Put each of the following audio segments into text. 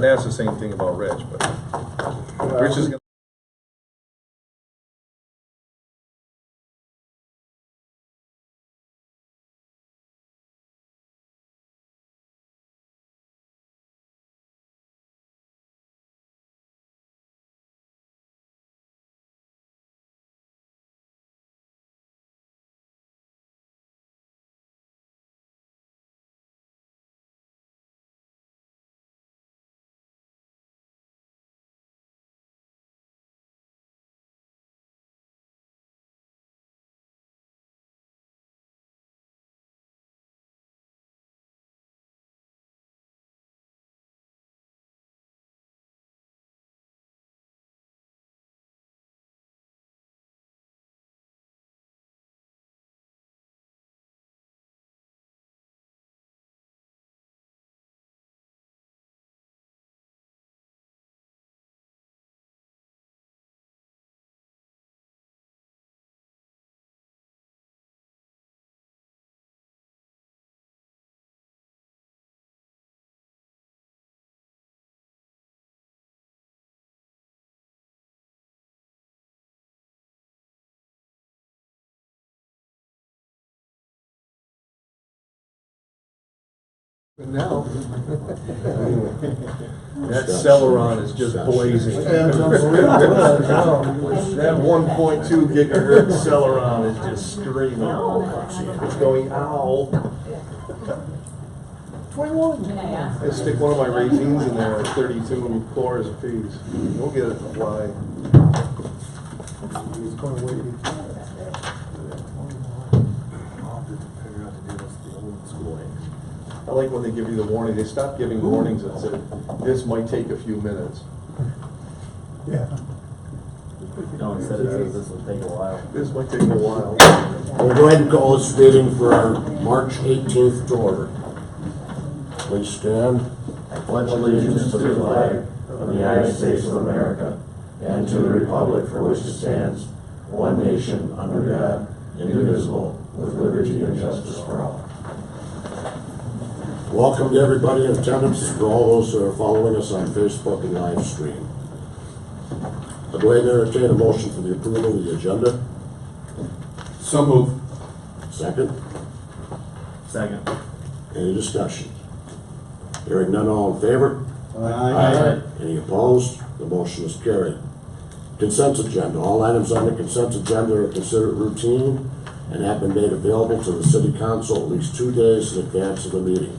I'd ask the same thing about Rich, but Rich is gonna. Now, That Celeron is just blazing. That 1.2 gigahertz Celeron is just screaming. It's going, ow. 21. I stick one of my raisins in there at 32 cores a piece. We'll get it to fly. He's going to wait. I like when they give you the warning. They stopped giving warnings that said, this might take a few minutes. Yeah. No, instead it says this will take a while. This might take a while. We'll go ahead and call this meeting for our March 18th to order. Please stand. I pledge allegiance to the flag of the United States of America and to the republic for which it stands, one nation, under God, indivisible, with liberty and justice for all. Welcome to everybody in attendance, for all those who are following us on Facebook and live stream. I'll go ahead and entertain a motion for the approval of the agenda. So move. Second. Second. Any discussion? Hearing none, all in favor? Aye. Any opposed? The motion is carried. Consent agenda. All items on the consent agenda are considered routine and have been made available to the City Council at least 2 days in advance of the meeting.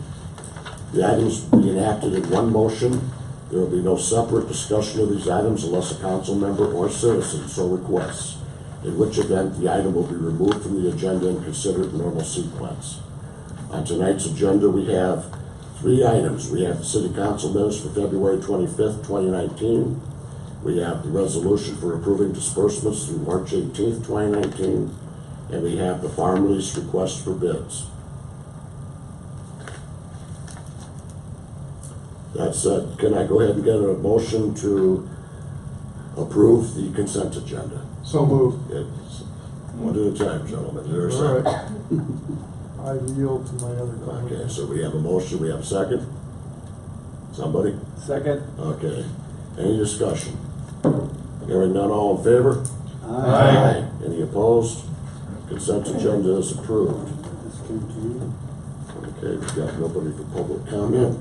The items will be enacted in one motion. There will be no separate discussion of these items unless a council member or citizen so requests, in which event the item will be removed from the agenda and considered in normal sequence. On tonight's agenda, we have 3 items. We have the City Council minutes for February 25th, 2019. We have the resolution for approving disbursements through March 18th, 2019. And we have the farm lease request for bids. That said, can I go ahead and get a motion to approve the consent agenda? So moved. It's one at a time, gentlemen. Is there a All second? right. I yield to my other comment. Okay, so we have a motion, we have a second? Somebody? Second. Okay. Any discussion? Hearing none, all in favor? Aye. Any opposed? Consent agenda is approved. Okay, we've got nobody for public comment.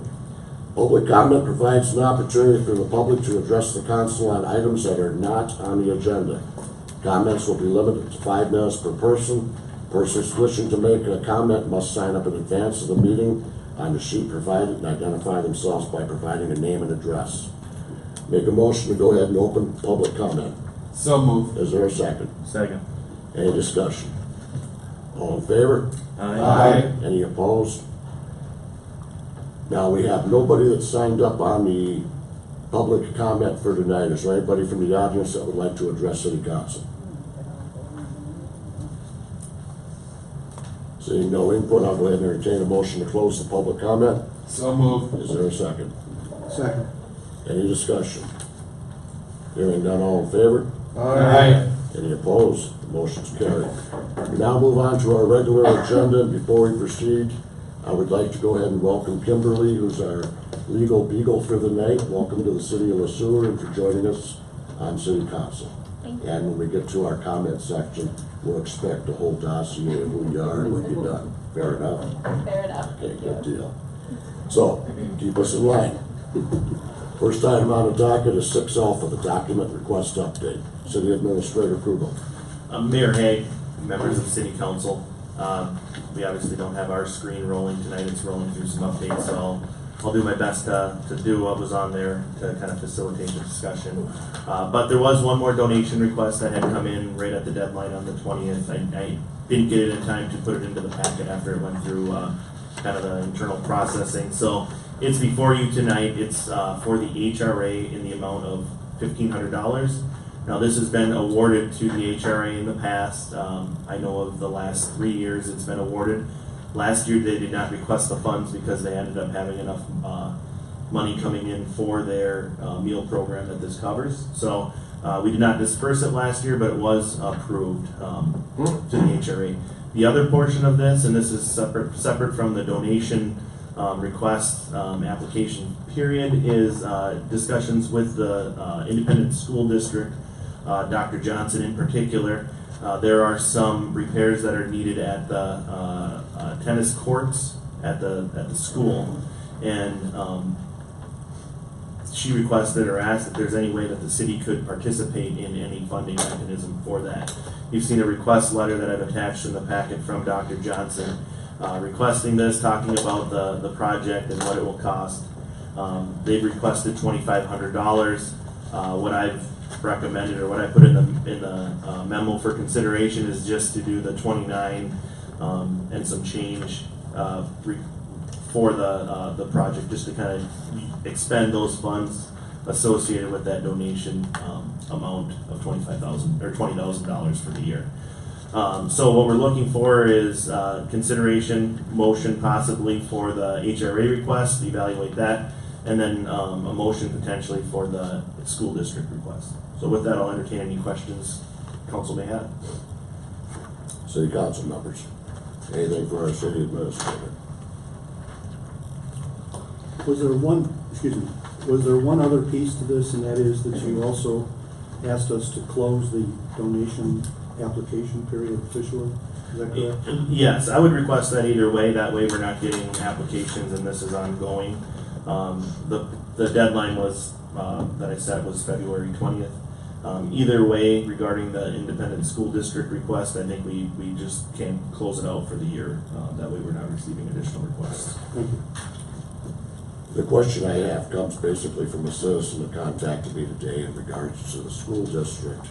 Public comment provides an opportunity for the public to address the council on items that are not on the agenda. Comments will be limited to 5 minutes per person. Persons wishing to make a comment must sign up in advance of the meeting on the sheet provided and identify themselves by providing a name and address. Make a motion to go ahead and open public comment. So moved. Is there a second? Second. Any discussion? All in favor? Aye. Any opposed? Now, we have nobody that signed up on the public comment for tonight. Is there anybody from the audience that would like to address City Council? Seeing no input, I'll go ahead and entertain a motion to close the public comment. So moved. Is there a second? Second. Any discussion? Hearing none, all in favor? Aye. Any opposed? The motion's carried. We now move on to our regular agenda. Before we proceed, I would like to go ahead and welcome Kimberly, who's our legal beagle for the night. Welcome to the city of Sueur and for joining us on city council. Thank you. And when we get to our comment section, we'll expect a whole dossier of who you are and what you've done. Fair enough? Fair enough. Okay, good deal. So, keep us in line. First item on the docket is 6L for the document request update. City Administrator Krugel. Mayor Hague, members of City Council, we obviously don't have our screen rolling tonight, it's rolling through some updates, so I'll do my best to do what was on there to kind of facilitate the discussion. But there was one more donation request that had come in right at the deadline on the 20th. I didn't get it in time to put it into the packet after it went through kind of the internal processing. So it's before you tonight. It's for the HRA in the amount of $1,500. Now, this has been awarded to the HRA in the past. I know of the last 3 years it's been awarded. Last year they did not request the funds because they ended up having enough money coming in for their meal program that this covers. So we did not disperse it last year, but it was approved to the HRA. The other portion of this, and this is separate from the donation request application period, is discussions with the independent school district, Dr. Johnson in particular. There are some repairs that are needed at the tennis courts at the school, and she requested or asked if there's any way that the city could participate in any funding mechanism for that. You've seen a request letter that I've attached in the packet from Dr. Johnson requesting this, talking about the project and what it will cost. They've requested $2,500. What I've recommended, or what I put in the memo for consideration, is just to do the 29 and some change for the project, just to kind of expend those funds associated with that donation amount of $25,000 or $20,000 for the year. So what we're looking for is consideration, motion possibly for the HRA request, evaluate that, and then a motion potentially for the school district request. So with that, I'll entertain any questions council may have. City council members, anything for our city administrator? Was there one other piece to this, and that is that you also asked us to close the donation application period officially? Is that correct? Yes, I would request that either way. That way we're not getting applications and this is ongoing. The deadline was, that I set, was February 20th. Either way, regarding the independent school district request, I think we just can't close it out for the year. That way we're not receiving additional requests. Thank you. The question I have comes basically from a citizen who contacted me today in regards to the school district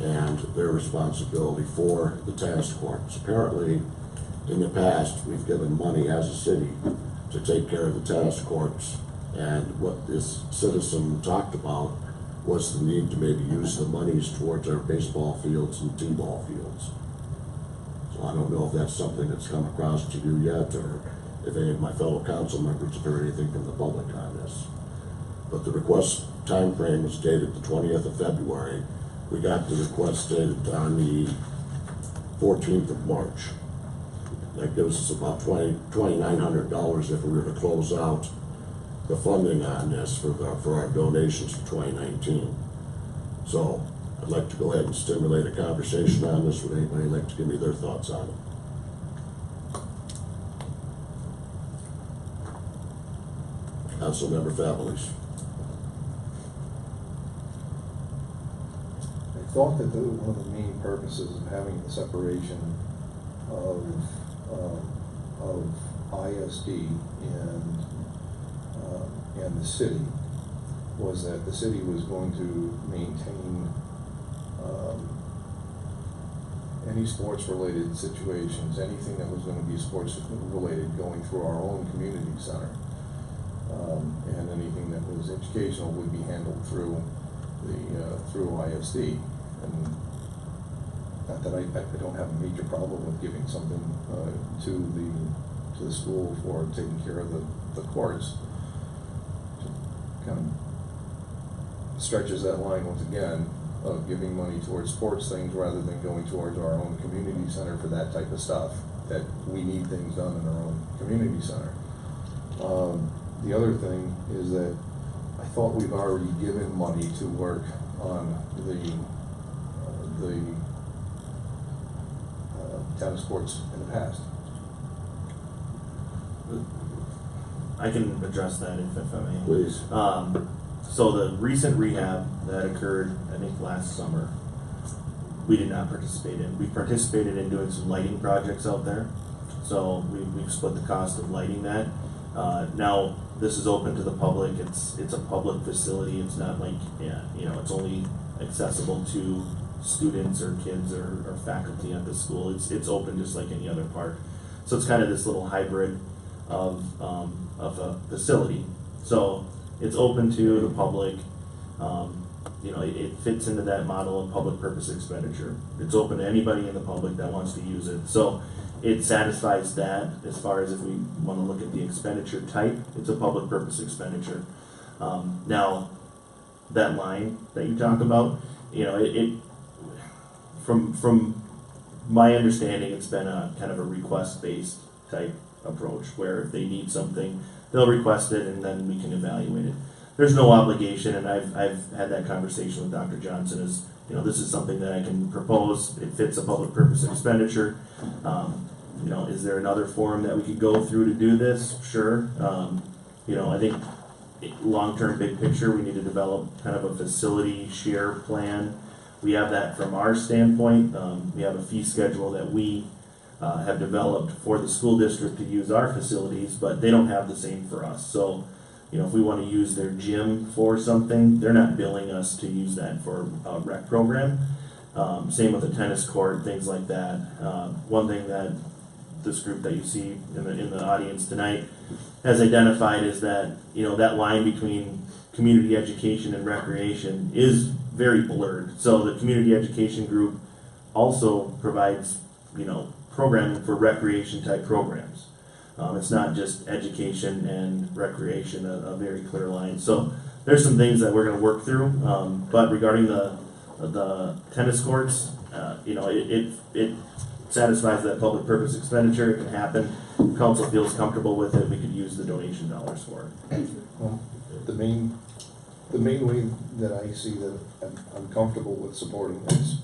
and their responsibility for the tennis courts. Apparently, in the past, we've given money as a city to take care of the tennis courts, and what this citizen talked about was the need to maybe use the monies towards our baseball fields and t-ball fields. So I don't know if that's something that's come across to you yet, or if any of my fellow council members have heard anything from the public on this. But the request time frame was dated the 20th of February. We got the request dated on the 14th of March. That gives us about $2,900 if we were to close out the funding on this for our donations for 2019. So I'd like to go ahead and stimulate a conversation on this. Would anybody like to give me their thoughts on it? Councilmember Families. I thought that one of the main purposes of having the separation of ISD and the city was that the city was going to maintain any sports-related situations, anything that was going to be sports-related going through our own community center. And anything that was educational would be handled through ISD. And not that I don't have a major problem with giving something to the school for taking care of the courts. Kind of stretches that line once again of giving money towards sports things rather than going towards our own community center for that type of stuff, that we need things done in our own community community center. The other thing is that I thought we've already given money to work on the tennis courts in the past. I can address that if I may. Please. So the recent rehab that occurred, I think last summer, we did not participate in. We participated in doing some lighting projects out there. So we've split the cost of lighting that. Now, this is open to the public. It's a public facility. It's not like, it's only accessible to students or kids or faculty at the school. It's open just like any other park. So it's kind of this little hybrid of a facility. So it's open to the public. It fits into that model of public purpose expenditure. It's open to anybody in the public that wants to use it. So it satisfies that as far as if we want to look at the expenditure type, it's a public purpose expenditure. Now, that line that you talk about, from my understanding, it's been a kind of a request-based type approach where if they need something, they'll request it and then we can evaluate it. There's no obligation, and I've had that conversation with Dr. Johnson. This is something that I can propose. It fits a public purpose expenditure. Is there another forum that we could go through to do this? Sure. I think long-term, big picture, we need to develop kind of a facility share plan. We have that from our standpoint. We have a fee schedule that we have developed for the school district to use our facilities, but they don't have the same for us. So, if we want to use their gym for something, they're not billing us to use that for a rec program. Same with the tennis court, things like that. One thing that this group that you see in the audience tonight has identified is that, that line between community education and recreation is very blurred. So the community education group also provides, programming for recreation type programs. It's not just education and recreation, a very clear line. So there's some things that we're going to work through. But regarding the tennis courts, it satisfies that public purpose expenditure. It can happen. If council feels comfortable with it, we could use the donation dollars for it. Well, the main way that I see that I'm comfortable with supporting this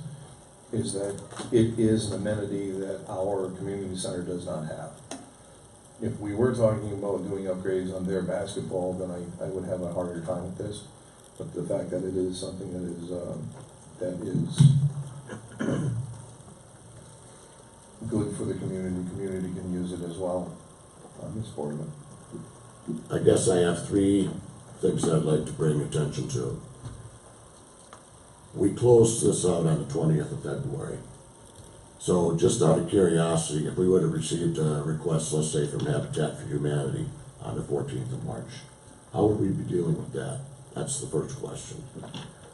is that it is an amenity that our community center does not have. If we were talking about doing upgrades on their basketball, then I would have a harder time with this. But the fact that it is something that is good for the community can use it as well. I'm supporting it. I guess I have three things I'd like to bring attention to. We closed this out on the 20th of February. So just out of curiosity, if we would have received a request, let's say from Habitat for Humanity on the 14th of March, how would we be dealing with that? That's the first question.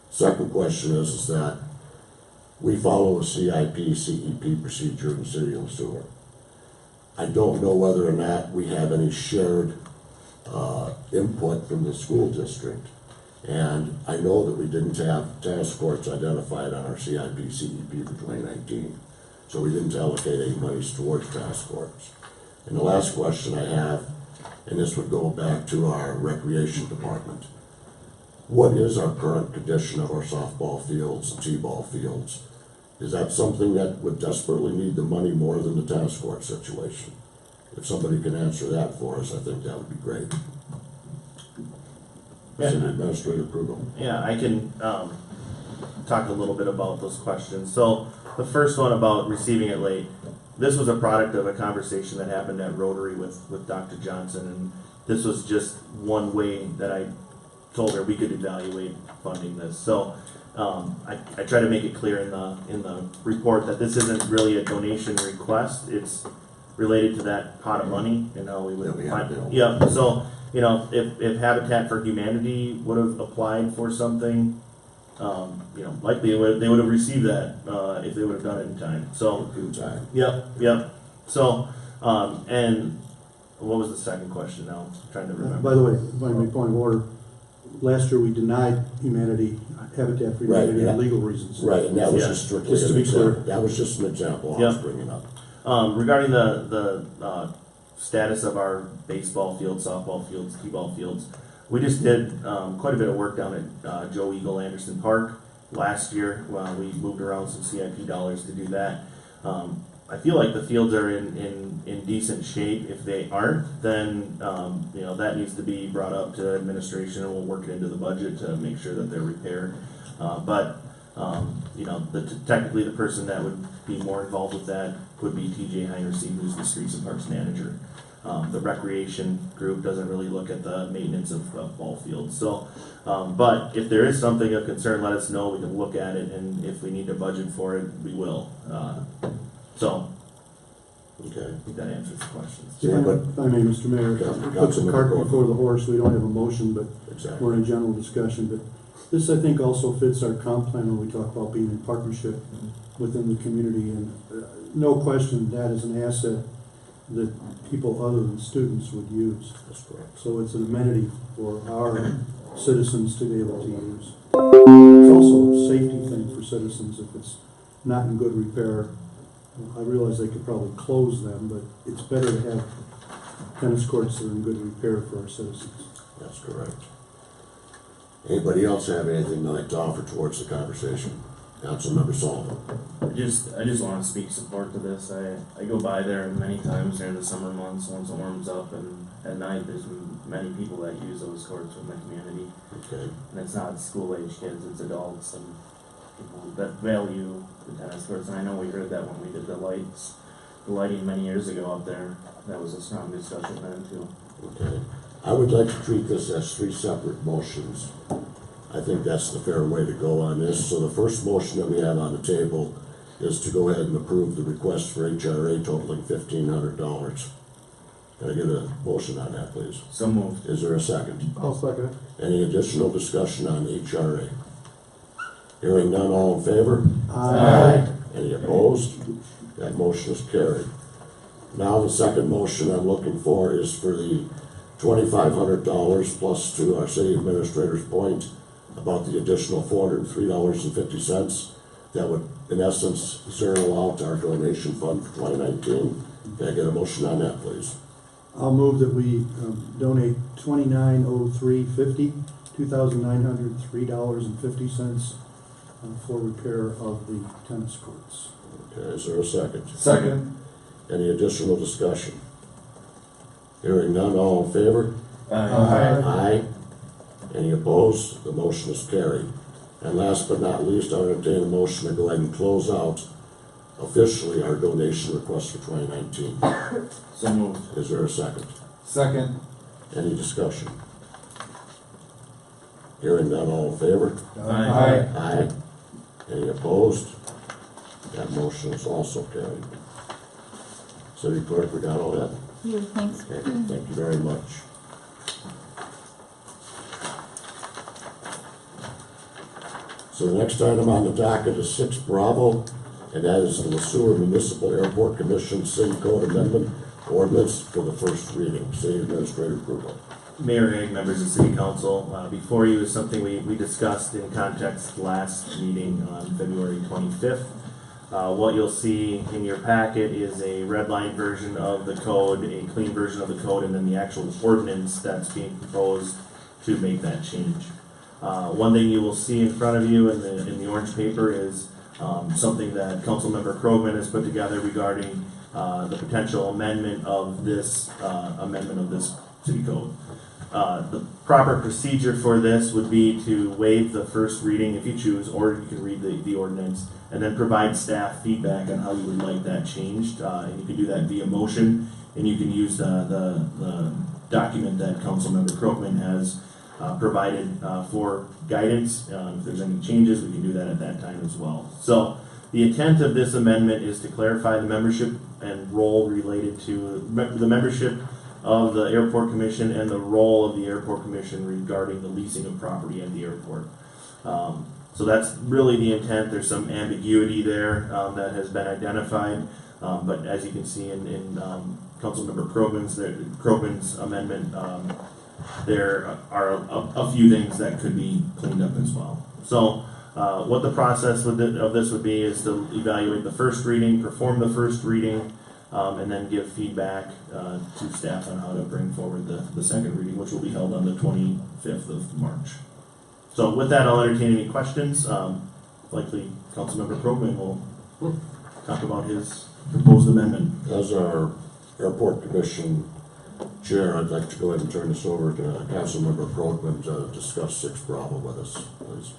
Second question is that we follow a CIP procedure in the city of Sueur. I don't know whether or not we have any shared input from the school district. And I know that we didn't have tennis courts identified on our CIP for 2019. So we didn't allocate any monies towards tennis courts. And the last question I have, and this would go back to our recreation department. What is our current condition of our softball fields and t-ball fields? Is that something that would desperately need the money more than the tennis court situation? If somebody can answer that for us, I think that would be great. City Administrator Krugel. Yeah, I can talk a little bit about those questions. So the first one about receiving it late, this was a product of a conversation that happened at Rotary with Dr. Johnson, and this was just one way that I told her we could evaluate funding this. So I try to make it clear in the report that this isn't really a donation request. It's related to that pot of money and how we would find. Yeah. So if Habitat for Humanity would have applied for something, likely they would have received that if they would have done it in time. So Yep. So and what was the second question now? I'm trying to remember. By the way, by point of order, last year we denied Habitat for Humanity for legal reasons. Right, and that was just strictly just to be clear. That was just an example I was bringing up. Regarding the status of our baseball fields, softball fields, t-ball fields. We just did quite a bit of work down at Joe Eagle Anderson Park last year. We moved around some CIP dollars to do that. I feel like the fields are in decent shape. If they aren't, then that needs to be brought up to administration, and we'll work it into the budget to make sure that they're repaired. Technically the person that would be more involved with that would be TJ Heinersey, who's the Streets and Parks manager. The recreation group doesn't really look at the maintenance of ball fields. So, but if there is something of concern, let us know. We can look at it, and if we need to budget for it, we will. Okay. I think that answers the questions. Yeah, but- If I may, Mr. Mayor, put the cart before the horse. We don't have a motion, but Exactly. we're in a general discussion. But this, I think, also fits our comp plan when we talk about being in partnership within the community. And no question, that is an asset that people other than students would use. That's correct. So it's an amenity for our citizens to be able to use. It's also a safety thing for citizens if it's not in good repair. I realize they could probably close them, but it's better to have tennis courts that are in good repair for our citizens. That's correct. Anybody else have anything they'd like to offer towards the conversation? Councilmember Sullivan. I just want to speak support to this. I go by there many times during the summer months once it warms up, and at night there's many people that use those courts from the community. Okay. And it's not school-age kids, it's adults and people that value the tennis courts. And I know we heard that when we did the lighting many years ago up there. That was a strong discussion then too. Okay. I would like to treat this as three separate motions. I think that's the fair way to go on this. So the first motion that we have on the table is to go ahead and approve the request for HRA totaling $1,500. Can I get a motion on that, please? So moved. Is there a second? I'll second it. Any additional discussion on HRA? Hearing none, all in favor? Aye. Any opposed? That motion is carried. Now the second motion I'm looking for is for the $2,500 plus, to our city administrator's point about the additional $403.50 that would in essence zero out our donation fund for 2019. Can I get a motion on that, please? I'll move that we donate $2,903.50, $2,903.50 for repair of the tennis courts. Okay, is there a second? Second. Any additional discussion? Hearing none, all in favor? Aye. Aye. Any opposed? The motion is carried. And last but not least, I would entertain a motion to go ahead and close out officially our donation request for 2019. So moved. Is there a second? Second. Any discussion? Hearing none, all in favor? Aye. Aye. Any opposed? That motion is also carried. City Clerk, we got all that? Yeah, thanks. Okay, thank you very much. So the next item on the docket is 6 Bravo, and that is the Sueur Municipal Airport Commission City Code Amendment Ordinance for the first reading. City Administrator approval. Mayor Haig, members of City Council, before you is something we discussed in context last meeting on February 25th. What you'll see in your packet is a red line version of the code, a clean version of the code, and then the actual ordinance that's being proposed to make that change. One thing you will see in front of you in the orange paper is something that Councilmember Krogman has put together regarding the potential amendment of this city code. The proper procedure for this would be to waive the first reading if you choose, or you can read the ordinance and then provide staff feedback on how you would like that changed. And you can do that via motion, and you can use the document that Councilmember Krogman has provided for guidance. If there's any changes, we can do that at that time as well. So the intent of this amendment is to clarify the membership and role related to the membership of the Airport Commission and the role of the Airport Commission regarding the leasing of property at the airport. So that's really the intent. There's some ambiguity there that has been identified, but as you can see in Councilmember Krogman's amendment, there are a few things that could be cleaned up as well. So what the process of this would be is to evaluate the first reading, perform the first reading, and then give feedback to staff on how to bring forward the second reading, which will be held on the 25th of March. So with that, I'll entertain any questions. Likely Councilmember Krogman will talk about his proposed amendment. As our Airport Commission Chair, I'd like to go ahead and turn this over to Councilmember Krogman to discuss 6 Bravo with us, please.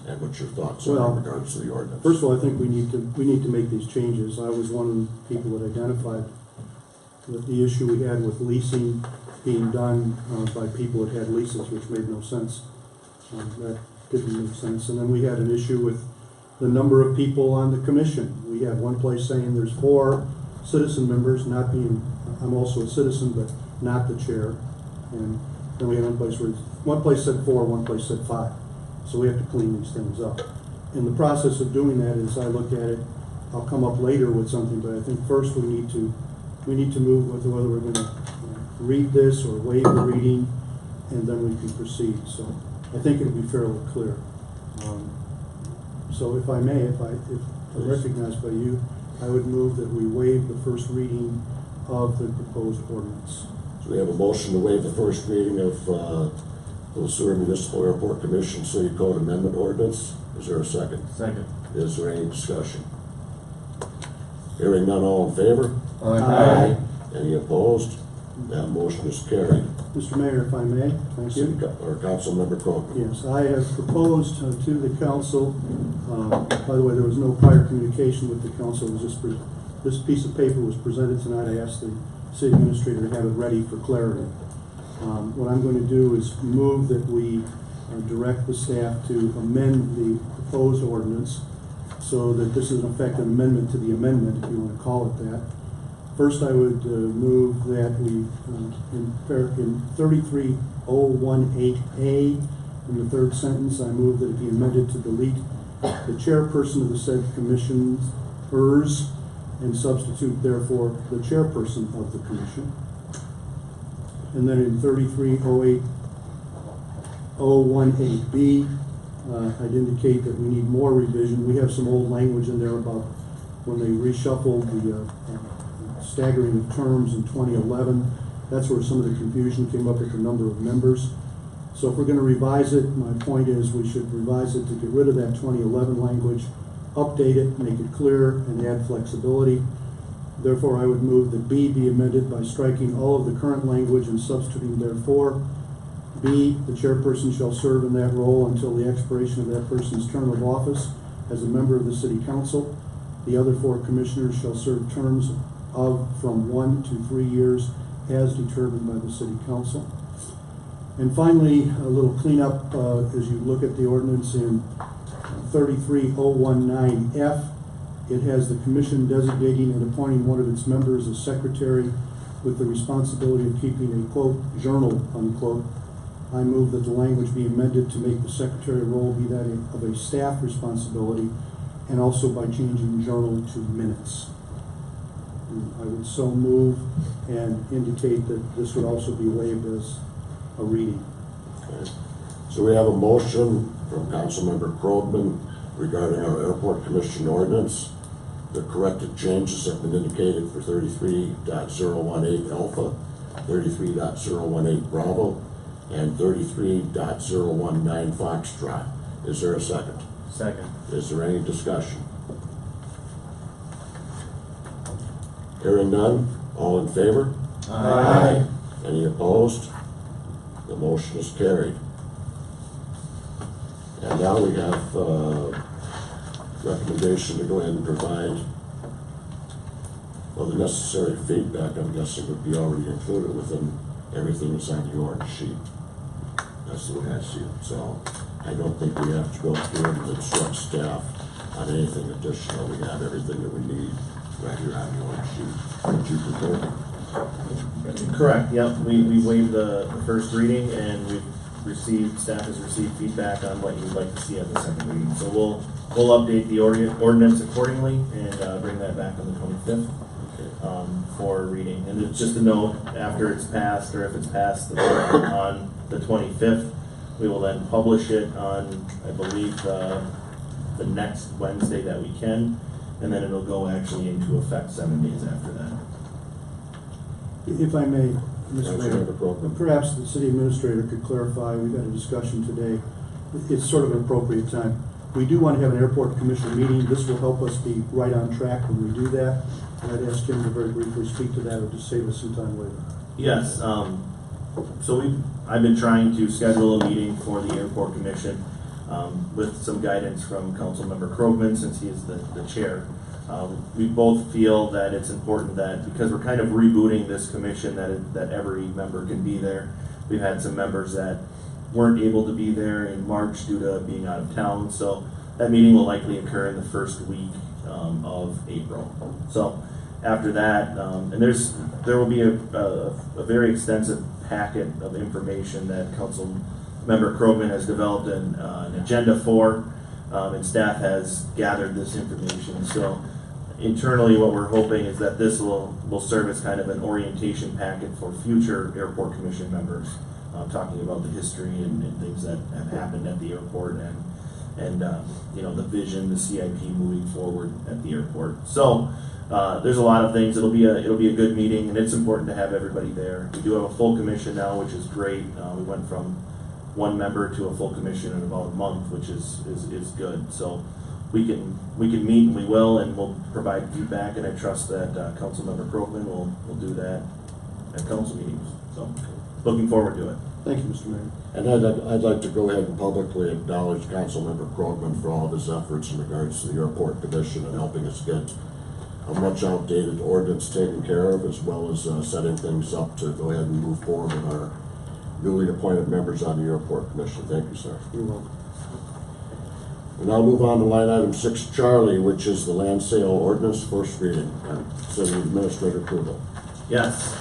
And what your thoughts are in regards to the ordinance. First of all, I think we need to make these changes. I was one of the people that identified the issue we had with leasing being done by people that had leases, which made no sense. That didn't make sense. And then we had an issue with the number of people on the commission. We had one place saying there's 4 citizen members, not being, I'm also a citizen, but not the chair. And then we had one place said 4, one place said 5. So we have to clean these things up. In the process of doing that, as I look at it, I'll come up later with something, but I think first we need to move with whether we're going to read this or waive the reading, and then we can proceed. So I think it'll be fairly clear. So if I may, if I'm recognized by you, I would move that we waive the first reading of the proposed ordinance. So we have a motion to waive the first reading of the Sueur Municipal Airport Commission City Code Amendment Ordinance. Is there a second? Second. Is there any discussion? Hearing none, all in favor? Aye. Any opposed? That motion is carried. Mr. Mayor, if I may, thank you. Or Councilmember Krogman. Yes, I have proposed to the council, by the way, there was no prior communication with the council, it was just, this piece of paper was presented tonight. I asked the city administrator to have it ready for clarity. What I'm going to do is move that we direct the staff to amend the proposed ordinance so that this is in effect an amendment to the amendment, if you want to call it that. First, I would move that we, in 33018A, in the third sentence, I move that it be amended to delete the chairperson of the said commissioners and substitute, therefore, the chairperson of the commission. And then in 33018B, I'd indicate that we need more revision. We have some old language in there about when they reshuffled the staggering of terms in 2011. That's where some of the confusion came up with the number of members. So if we're going to revise it, my point is we should revise it to get rid of that 2011 language, update it, make it clear, and add flexibility. Therefore, I would move that B be amended by striking all of the current language and substituting therefore. B, the chairperson shall serve in that role until the expiration of that person's term of office as a member of the city council. The other 4 commissioners shall serve terms of from 1 to 3 years as determined by the city council. And finally, a little cleanup as you look at the ordinance in 33019F. It has the commission designating and appointing one of its members as secretary with the responsibility of keeping a, quote, journal, unquote. I move that the language be amended to make the secretary role be that of a staff responsibility, and also by changing journal to minutes. I would so move and indicate that this would also be waived as a reading. Okay. So we have a motion from Councilmember Krogman regarding our Airport Commission ordinance. The corrected changes have been indicated for 33.018 Alpha, 33.018 Bravo, and 33.019 Foxtrot. Is there a second? Second. Is there any discussion? Hearing none, all in favor? Aye. Any opposed? The motion is carried. And now we have recommendation to go ahead and provide, well, the necessary feedback, I'm guessing, would be already included within everything that's on the orange sheet. That's the way I see it. So I don't think we have to go through and instruct staff on anything additional. We have everything that we need right here on the orange sheet. Would you prefer? Correct, yep. We waived the first reading, and staff has received feedback on what you'd like to see at the second reading. So we'll update the ordinance accordingly and bring that back on the 25th for reading. And just a note, after it's passed, or if it's passed on the 25th, we will then publish it on, I believe, the next Wednesday that we can, and then it'll go actually into effect 7 days after that. If I may, Mr. Mayor, Councilmember Crowe. perhaps the city administrator could clarify, we've had a discussion today, it's sort of an appropriate time. We do want to have an airport commission meeting, this will help us be right on track when we do that. And I'd ask him to very briefly speak to that or just save us some time later. Yes, so I've been trying to schedule a meeting for the airport commission, with some guidance from Councilmember Krogman, since he is the chair. We both feel that it's important that, because we're kind of rebooting this commission, that every member can be there. We've had some members that weren't able to be there in March due to being out of town, so that meeting will likely occur in the first week of April. So after that, and there will be a very extensive packet of information that Councilmember Krogman has developed an agenda for, and staff has gathered this information. So internally, what we're hoping is that this will serve as kind of an orientation packet for future airport commission members, talking about the history and things that have happened at the airport and the vision, the CIP moving forward at the airport. So there's a lot of things. It'll be a good meeting, and it's important to have everybody there. We do have a full commission now, which is great. We went from one member to a full commission in about a month, which is good. So we can meet, and we will, and we'll provide feedback, and I trust that Councilmember Krogman will do that at council meetings. So looking forward to it. Thank you, Mr. Mayor. And I'd like to go ahead and publicly acknowledge Councilmember Krogman for all of his efforts in regards to the airport commission and helping us get a much outdated ordinance taken care of, as well as setting things up to go ahead and move forward with our newly appointed members on the airport commission. Thank you, sir. You're welcome. We'll now move on to line item 6 Charlie, which is the land sale ordinance, first reading. City Administrator Kruger. Yes,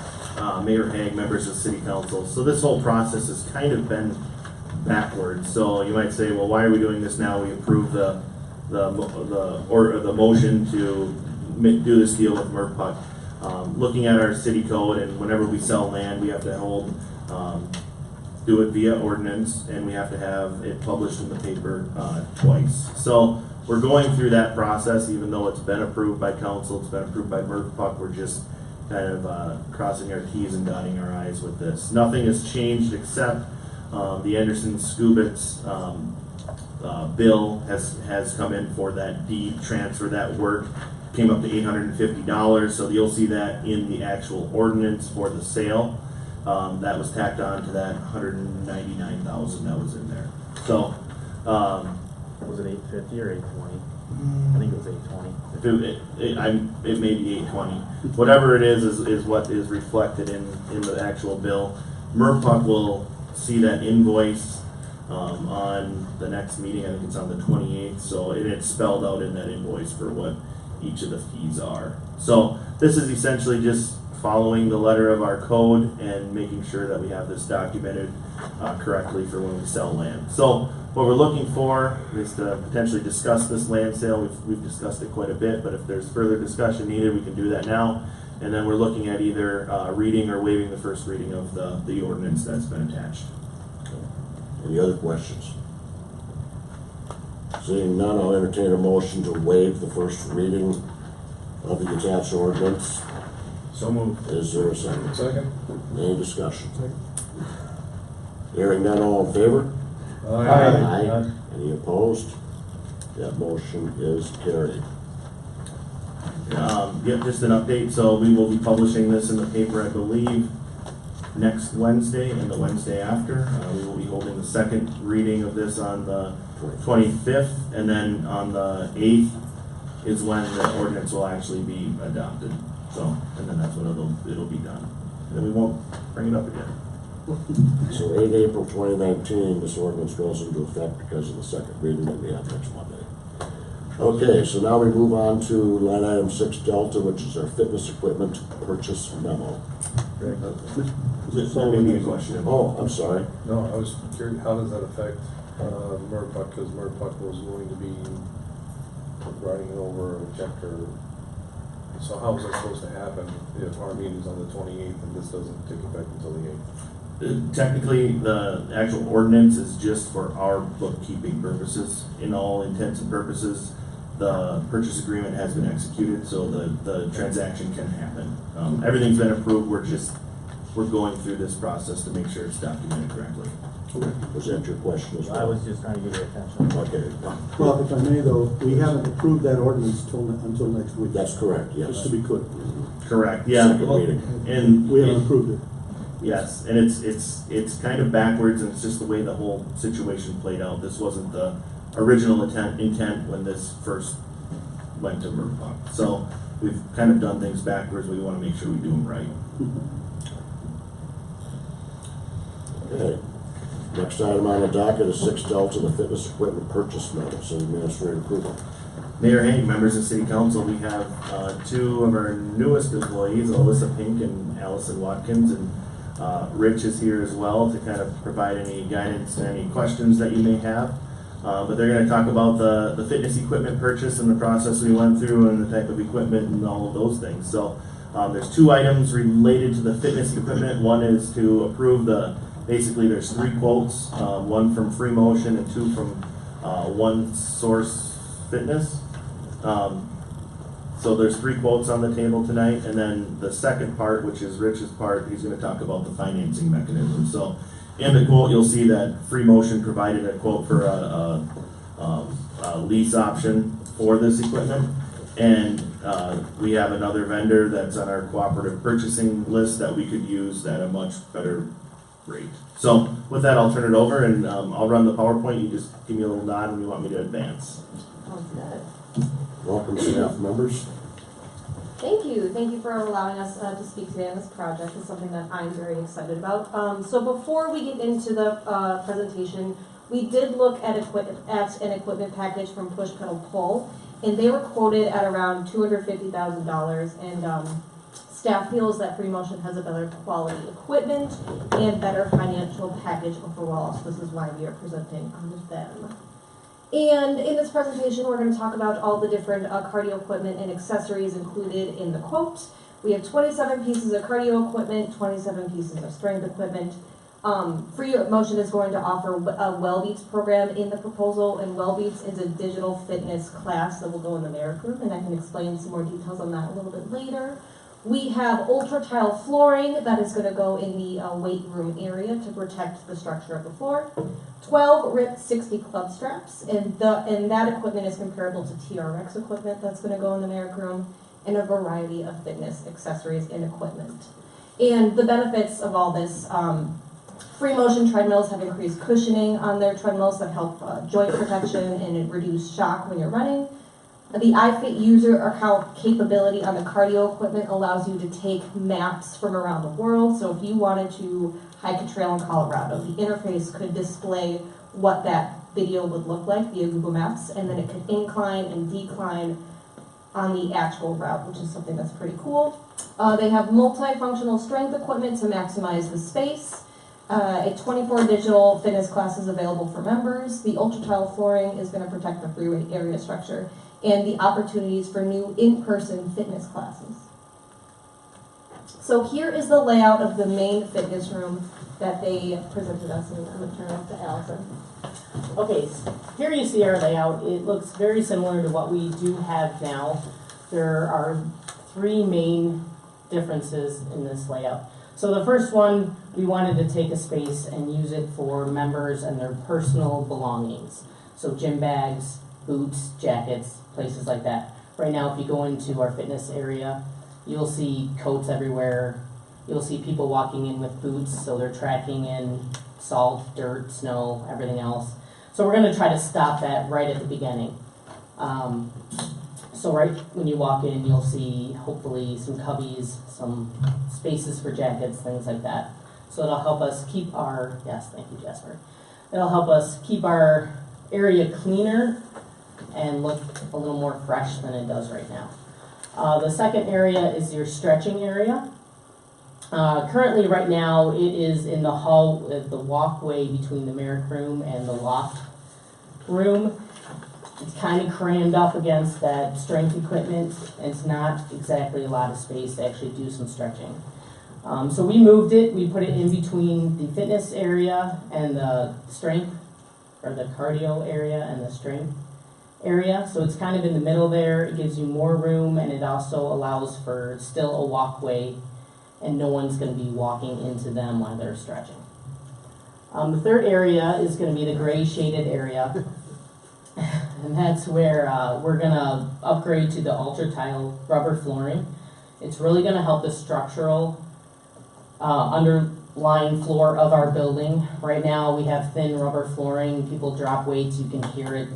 Mayor Hague, members of City Council. So this whole process has kind of been backwards. So you might say, well, why are we doing this now? We approved the motion to do this deal with Merpuck. Looking at our city code, and whenever we sell land, we have to do it via ordinance, and we have to have it published in the paper twice. So we're going through that process, even though it's been approved by council, it's been approved by Merpuck. We're just kind of crossing our T's and dotting our I's with this. Nothing has changed except the Anderson Skubitz bill has come in for that deed transfer. That work came up to $850, so you'll see that in the actual ordinance for the sale. That was tacked on to that $199,000 that was in there. So Was it 850 or 820? I think it was 820. it may be 820. Whatever it is what is reflected in the actual bill. Merpuck will see that invoice on the next meeting. I think it's on the 28th. So it's spelled out in that invoice for what each of the fees are. So this is essentially just following the letter of our code and making sure that we have this documented correctly for when we sell land. So what we're looking for is to potentially discuss this land sale. We've discussed it quite a bit, but if there's further discussion needed, we can do that now. And then we're looking at either reading or waiving the first reading of the ordinance that's been attached. Any other questions? Seeing none, I'll entertain a motion to waive the first reading of the attached ordinance. So moved. Is there a second? Second? Any discussion? Hearing none, all in favor? Aye. Any opposed? That motion is carried. Just an update. So we will be publishing this in the paper, I believe, next Wednesday and the Wednesday after. We will be holding the second reading of this on the 25th, and then on the 8th is when the ordinance will actually be adopted. So, and then that's when it'll be done. And then we won't bring it up again. So 8 April 2019, this ordinance goes into effect because of the second reading that we have next Monday. Okay, so now we move on to line item 6 Delta, which is our fitness equipment purchase memo. This may be a question. Oh, I'm sorry. No, I was curious, how does that affect Merpuck? Because Merpuck was going to be writing over a check, or so how is that supposed to happen if our meeting's on the 28th and this doesn't take effect until the 8th? Technically, the actual ordinance is just for our bookkeeping purposes. In all intents and purposes, the purchase agreement has been executed, so the transaction can happen. Everything's been approved, we're going through this process to make sure it's documented correctly. Was that your question as well? I was just trying to get your attention. Okay, Well, if I may though, we haven't approved that ordinance until next week. that's correct, yes. Just to be clear. Correct, yeah. Second reading. And We haven't approved it. yes, and it's kind of backwards, and it's just the way the whole situation played out. This wasn't the original intent when this first went to MRPUC. So we've kind of done things backwards. We want to make sure we do them right. Okay. Next item on the docket is 6 Delta, the fitness equipment purchase notice and administrative approval. Mayor Haig, members of City Council, we have two of our newest employees, Alyssa Pink and Allison Watkins, and Rich is here as well to kind of provide any guidance and any questions that you may have. But they're going to talk about the fitness equipment purchase and the process we went through and the type of equipment and all of those things. So there's 2 items related to the fitness equipment. One is to approve basically there's 3 quotes, one from Free Motion and 2 from One Source Fitness. So there's 3 quotes on the table tonight, and then the second part, which is Rich's part, he's going to talk about the financing mechanism. So in the quote, you'll see that Free Motion provided a quote for a lease option for this equipment, and we have another vendor that's on our cooperative purchasing list that we could use at a much better rate. So with that, I'll turn it over, and I'll run the PowerPoint. You just give me a little nod when you want me to advance. Welcome, staff members. Thank you. Thank you for allowing us to speak today on this project. It's something that I'm very excited about. So before we get into the presentation, we did look at an equipment package from Push Pedal Pull, and they were quoted at around $250,000. And staff feels that Free Motion has a better quality equipment and better financial package overall. So this is why we are presenting on them. And in this presentation, we're going to talk about all the different cardio equipment and accessories included in the quote. We have 27 pieces of cardio equipment, 27 pieces of strength equipment. Free Motion is going to offer a Wellbeats program in the proposal, and Wellbeats is a digital fitness class that will go in the merit room, and I can explain some more details on that a little bit later. We have ultra tile flooring that is going to go in the weight room area to protect the structure of the floor. 12 RIP 60 club straps, and that equipment is comparable to TRX equipment that's going to go in the merit room, and a variety of fitness accessories and equipment. And the benefits of all this, Free Motion treadmills have increased cushioning on their treadmills that help joint protection and reduce shock when you're running. The iFit user account capability on the cardio equipment allows you to take maps from around the world. So if you wanted to hike a trail in Colorado, the interface could display what that video would look like via Google Maps, and then it could incline and decline on the actual route, which is something that's pretty cool. They have multifunctional strength equipment to maximize the space. A 24 digital fitness class is available for members. The ultra tile flooring is going to protect the freeway area structure and the opportunities for new in-person fitness classes. So here is the layout of the main fitness room that they presented us, and I'm going to turn it over to Allison. Okay, so here you see our layout. It looks very similar to what we do have now. There are 3 main differences in this layout. So the first one, we wanted to take a space and use it for members and their personal belongings. So gym bags, boots, jackets, places like that. Right now, if you go into our fitness area, you'll see coats everywhere. You'll see people walking in with boots, so they're tracking in salt, dirt, snow, everything else. So we're going to try to stop that right at the beginning. So right when you walk in, you'll see hopefully some cubbies, some spaces for jackets, things like that. So it'll help us keep our, yes, thank you, Jasper. It'll help us keep our area cleaner and look a little more fresh than it does right now. The second area is your stretching area. Currently, right now, it is in the hall, the walkway between the merit room and the loft room. It's kind of crammed up against that strength equipment, and it's not exactly a lot of space to actually do some stretching. So we moved it, we put it in between the fitness area and the strength, or the cardio area and the strength. area, so it's kind of in the middle there. It gives you more room, and it also allows for still a walkway, and no one's going to be walking into them while they're stretching. The third area is going to be the gray shaded area, and that's where we're going to upgrade to the ultra-tile rubber flooring. It's really going to help the structural underlying floor of our building. Right now we have thin rubber flooring. People drop weights, you can hear it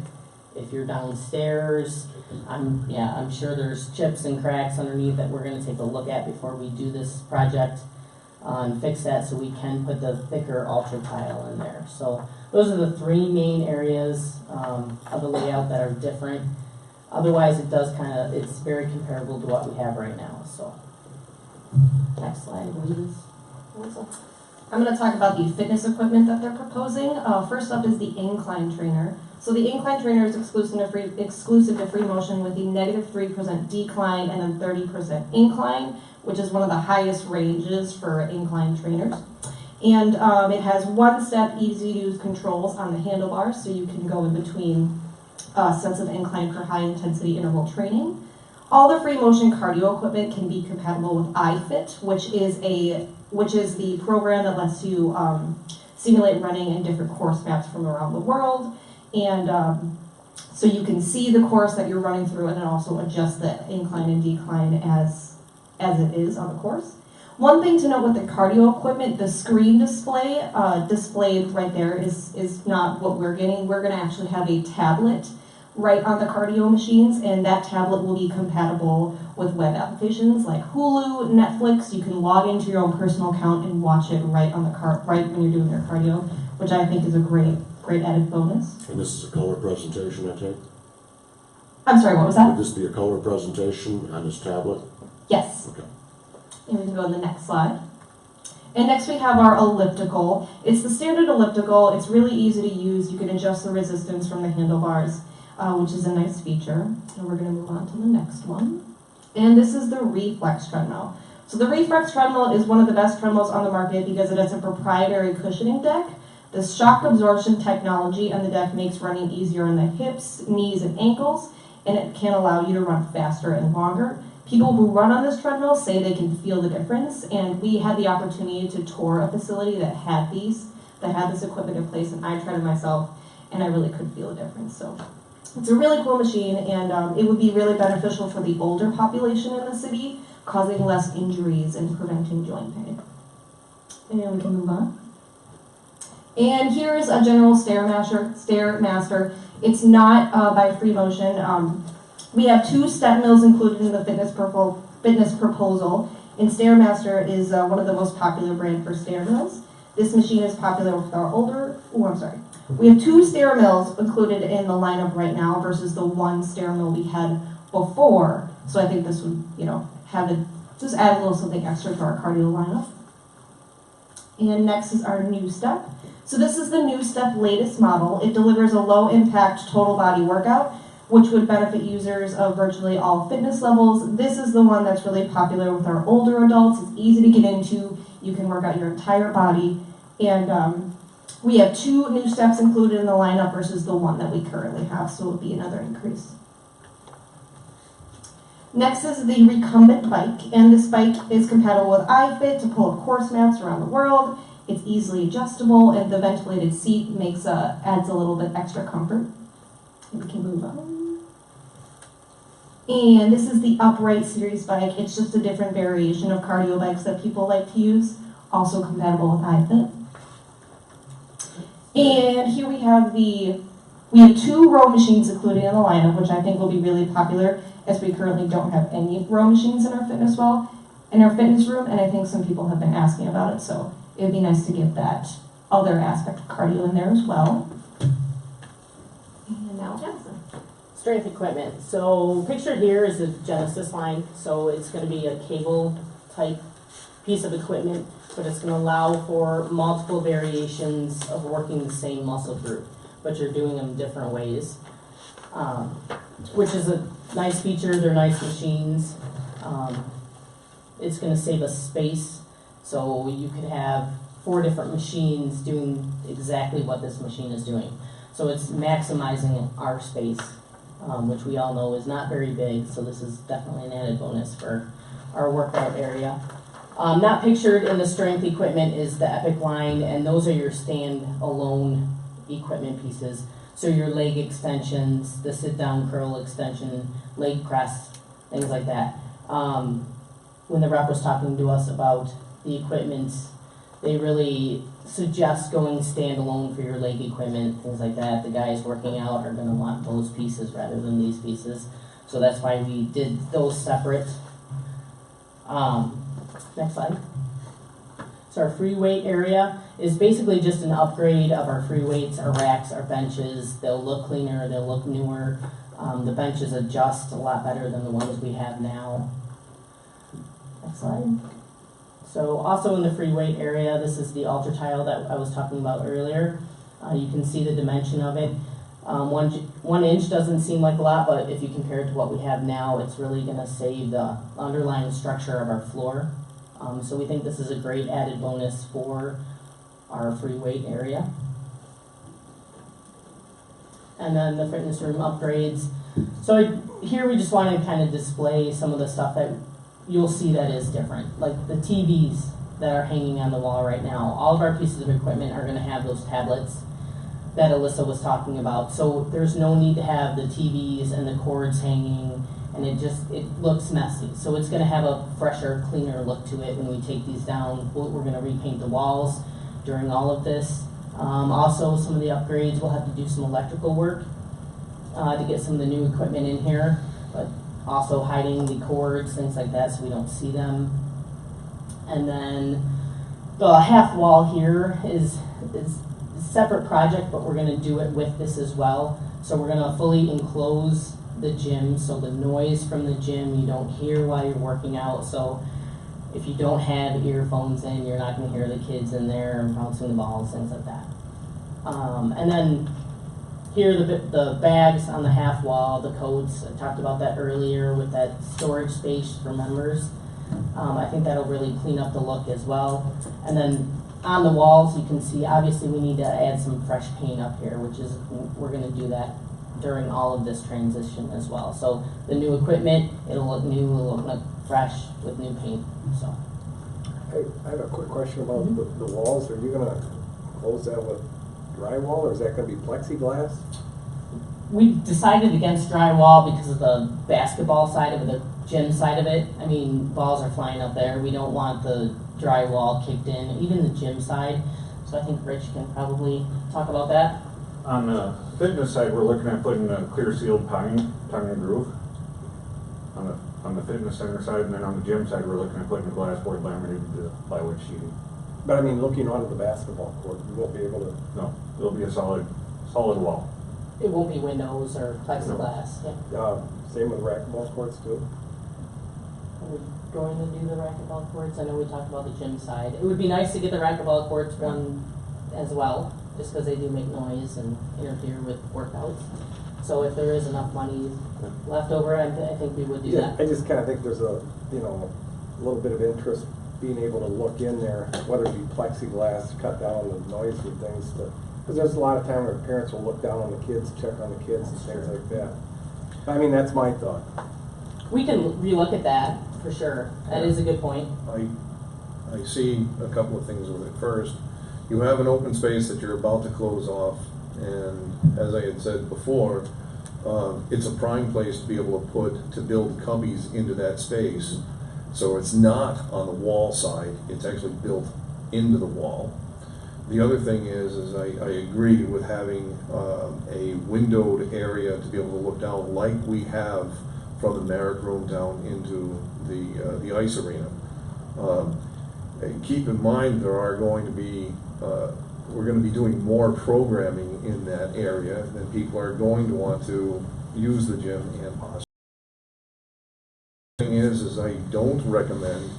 if you're downstairs. I'm sure there's chips and cracks underneath that we're going to take a look at before we do this project and fix that so we can put the thicker ultra tile in there. So those are the three main areas of the layout that are different. Otherwise, it's very comparable to what we have right now. So next slide, please. I'm going to talk about the fitness equipment that they're proposing. First up is the incline trainer. So the incline trainer is exclusive to free motion with the -3% decline and then 30% incline, which is one of the highest ranges for incline trainers. And it has one-step, easy-to-use controls on the handlebars, so you can go in between sets of incline for high-intensity interval training. All the free motion cardio equipment can be compatible with iFit, which is the program that lets you simulate running in different course maps from around the world. And so you can see the course that you're running through and then also adjust the incline and decline as it is on the course. One thing to note with the cardio equipment, the screen display displayed right there is not what we're getting. We're going to actually have a tablet right on the cardio machines, and that tablet will be compatible with web applications like Hulu, Netflix. You can log into your own personal account and watch it right on the right when you're doing your cardio, which I think is a great added bonus. And this is a color presentation, I take? I'm sorry, what was that? Would this be a color presentation on this tablet? Yes. Okay. And we can go to the next slide. And next we have our elliptical. It's the standard elliptical. It's really easy to use. You can adjust the resistance from the handlebars, which is a nice feature. And we're going to move on to the next one. And this is the Reflex treadmill. So the Reflex treadmill is one of the best treadmills on the market because it has a proprietary cushioning deck. The shock absorption technology on the deck makes running easier on the hips, knees, and ankles, and it can allow you to run faster and longer. People who run on this treadmill say they can feel the difference, and we had the opportunity to tour a facility that had this equipment in place, and I tried it myself, and I really could feel the difference. So it's a really cool machine, and it would be really beneficial for the older population in the city, causing less injuries and preventing joint pain. And we can move on. And here is a general Stairmaster. It's not by free motion. We have 2 step mills included in the fitness proposal, and Stairmaster is one of the most popular brands for stair mills. This machine is popular with our we have 2 stair mills included in the lineup right now versus the 1 stair mill we had before. So I think this would, just add a little something extra to our cardio lineup. And next is our New Step. So this is the New Step latest model. It delivers a low-impact total body workout, which would benefit users of virtually all fitness levels. This is the one that's really popular with our older adults. It's easy to get into. You can work out your entire body. And we have 2 New Steps included in the lineup versus the 1 that we currently have, so it would be another increase. Next is the recumbent bike, and this bike is compatible with iFit to pull up course maps around the world. It's easily adjustable, and the ventilated seat adds a little bit extra comfort. And we can move on. And this is the upright series bike. It's just a different variation of cardio bikes that people like to use, also compatible with iFit. And here we have 2 row machines included in the lineup, which I think will be really popular, as we currently don't have any row machines in our fitness room, and I think some people have been asking about it, so it would be nice to get that other aspect of cardio in there as well. And now Jensen. Strength equipment. So pictured here is the Genesis line. So it's going to be a cable type piece of equipment, but it's going to allow for multiple variations of working the same muscle group, but you're doing them different ways, which is a nice feature. They're nice machines. It's going to save us space, so you could have 4 different machines doing exactly what this machine is doing. So it's maximizing our space which we all know is not very big, so this is definitely an added bonus for our workout area. Not pictured in the strength equipment is the Epic line, and those are your stand-alone equipment pieces. So your leg extensions, the sit-down curl extension, leg press, things like that. When the rep was talking to us about the equipment, they really suggest going standalone for your leg equipment, things like that. The guys working out are going to want those pieces rather than these pieces. So that's why we did those separate. Next slide. So our free weight area is basically just an upgrade of our free weights, our racks, our benches. They'll look cleaner, they'll look newer. The benches adjust a lot better than the ones we have now. Next slide. So also in the free weight area, this is the ultra tile that I was talking about earlier. You can see the dimension of it. 1 inch doesn't seem like a lot, but if you compare it to what we have now, it's really going to save the underlying structure of our floor. So we think this is a great added bonus for our free weight area. And then the fitness room upgrades. So here we just want to kind of display some of the stuff that you'll see that is different. Like the TVs that are hanging on the wall right now. All of our pieces of equipment are going to have those tablets that Alyssa was talking about. So there's no need to have the TVs and the cords hanging, and it looks messy. So it's going to have a fresher, cleaner look to it when we take these down. We're going to repaint the walls during all of this. Also, some of the upgrades, we'll have to do some electrical work to get some of the new equipment in here, but also hiding the cords, things like that, so we don't see them. And then the half wall here is a separate project, but we're going to do it with this as well. So we're going to fully enclose the gym, so the noise from the gym you don't hear while you're working out. So if you don't have earphones in, you're not going to hear the kids in there and bouncing the balls, things like that. And then here the bags on the half wall, the coats, I talked about that earlier with that storage space for members. I think that'll really clean up the look as well. And then on the walls, you can see, obviously we need to add some fresh paint up here, which is, we're going to do that during all of this transition as well. So the new equipment, it'll look new, it'll look fresh with new paint. So I have a quick question about the walls. Are you going to close that with drywall, or is that going to be plexiglass? we decided against drywall because of the basketball side of it, the gym side of it. I mean, balls are flying up there. We don't want the drywall kicked in, even the gym side. So I think Rich can probably talk about that. On the fitness side, we're looking at putting a clear sealed tongue and groove on the fitness center side, and then on the gym side, we're looking at putting a glass board laminated to plywood sheeting. But I mean, looking onto the basketball court, you won't be able to. No, it'll be a solid wall. It won't be windows or plexiglass. Yeah. Same with racquetball courts too. Are we going to do the racquetball courts? I know we talked about the gym side. It would be nice to get the racquetball courts one as well, just because they do make noise and interfere with workouts. So if there is enough money left over, I think we would do that. I just kind of think there's a little bit of interest being able to look in there, whether it be plexiglass, cut down the noise and things, but because there's a lot of time where parents will look down on the kids, check on the kids and things like that. I mean, that's my thought. We can relook at that for sure. That is a good point. I see a couple of things with it. First, you have an open space that you're about to close off, and as I had said before, it's a prime place to be able to build cubbies into that space. So it's not on the wall side, it's actually built into the wall. The other thing is I agree with having a windowed area to be able to look down like we have from the Merrick Room down into the ice arena. And keep in mind there are going to be, we're going to be doing more programming in that area, and people are going to want to use the gym and possibly. The thing is I don't recommend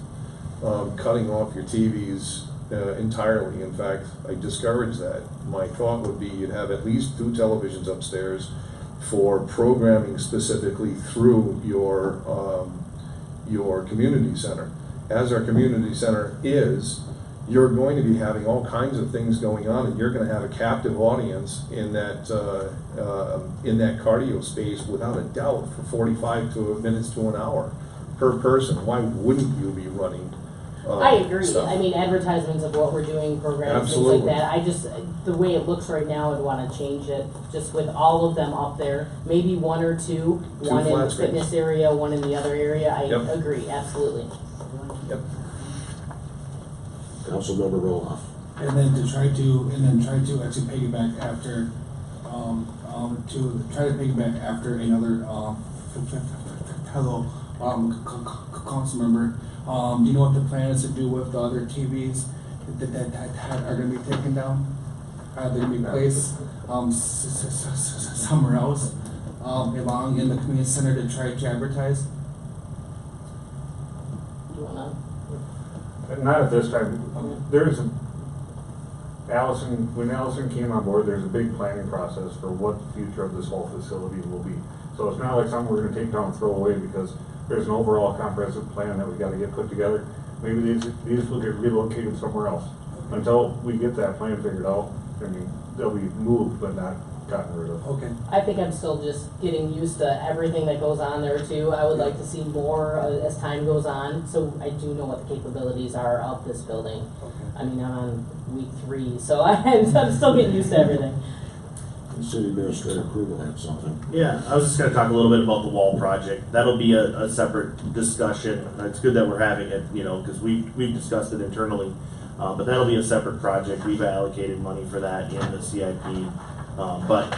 cutting off your TVs entirely. In fact, I discourage that. My thought would be you'd have at least 2 televisions upstairs for programming specifically through your community center. As our community center is, you're going to be having all kinds of things going on, and you're going to have a captive audience in that cardio space without a doubt for 45 minutes to an hour per person. Why wouldn't you be running? I agree. Stuff? I mean, advertisements of what we're doing, programs, Absolutely. things like that. I just, the way it looks right now, I'd want to change it, just with all of them up there. Maybe one or two, one in flat the screens. fitness area, one in the other area. I Yep. agree, absolutely. Yep. Councilmember Roloff. And then try to actually piggyback after, to try to piggyback after another, fellow, council member. Do you know what the plan is to do with the other TVs that are gonna be taken down? Are they gonna be placed, somewhere else, along in the community center to try to advertise? Do you wanna? Not at this time. When Allison came on board, there's a big planning process for what the future of this whole facility will be. So it's not like something we're gonna take down and throw away, because there's an overall comprehensive plan that we gotta get put together. Maybe these will get relocated somewhere else. Until we get that plan figured out, I mean, they'll be moved, but not gotten rid of. Okay. I think I'm still just getting used to everything that goes on there too. I would like to see more as time goes on, so I do know what the capabilities are of this building. Okay. I mean, I'm on week 3, so I'm still getting used to everything. City Administrator Krugel had something. Yeah, I was just gonna talk a little bit about the wall project. That'll be a separate discussion. It's good that we're having it, because we've discussed it internally. But that'll be a separate project. We've allocated money for that in the CIP. But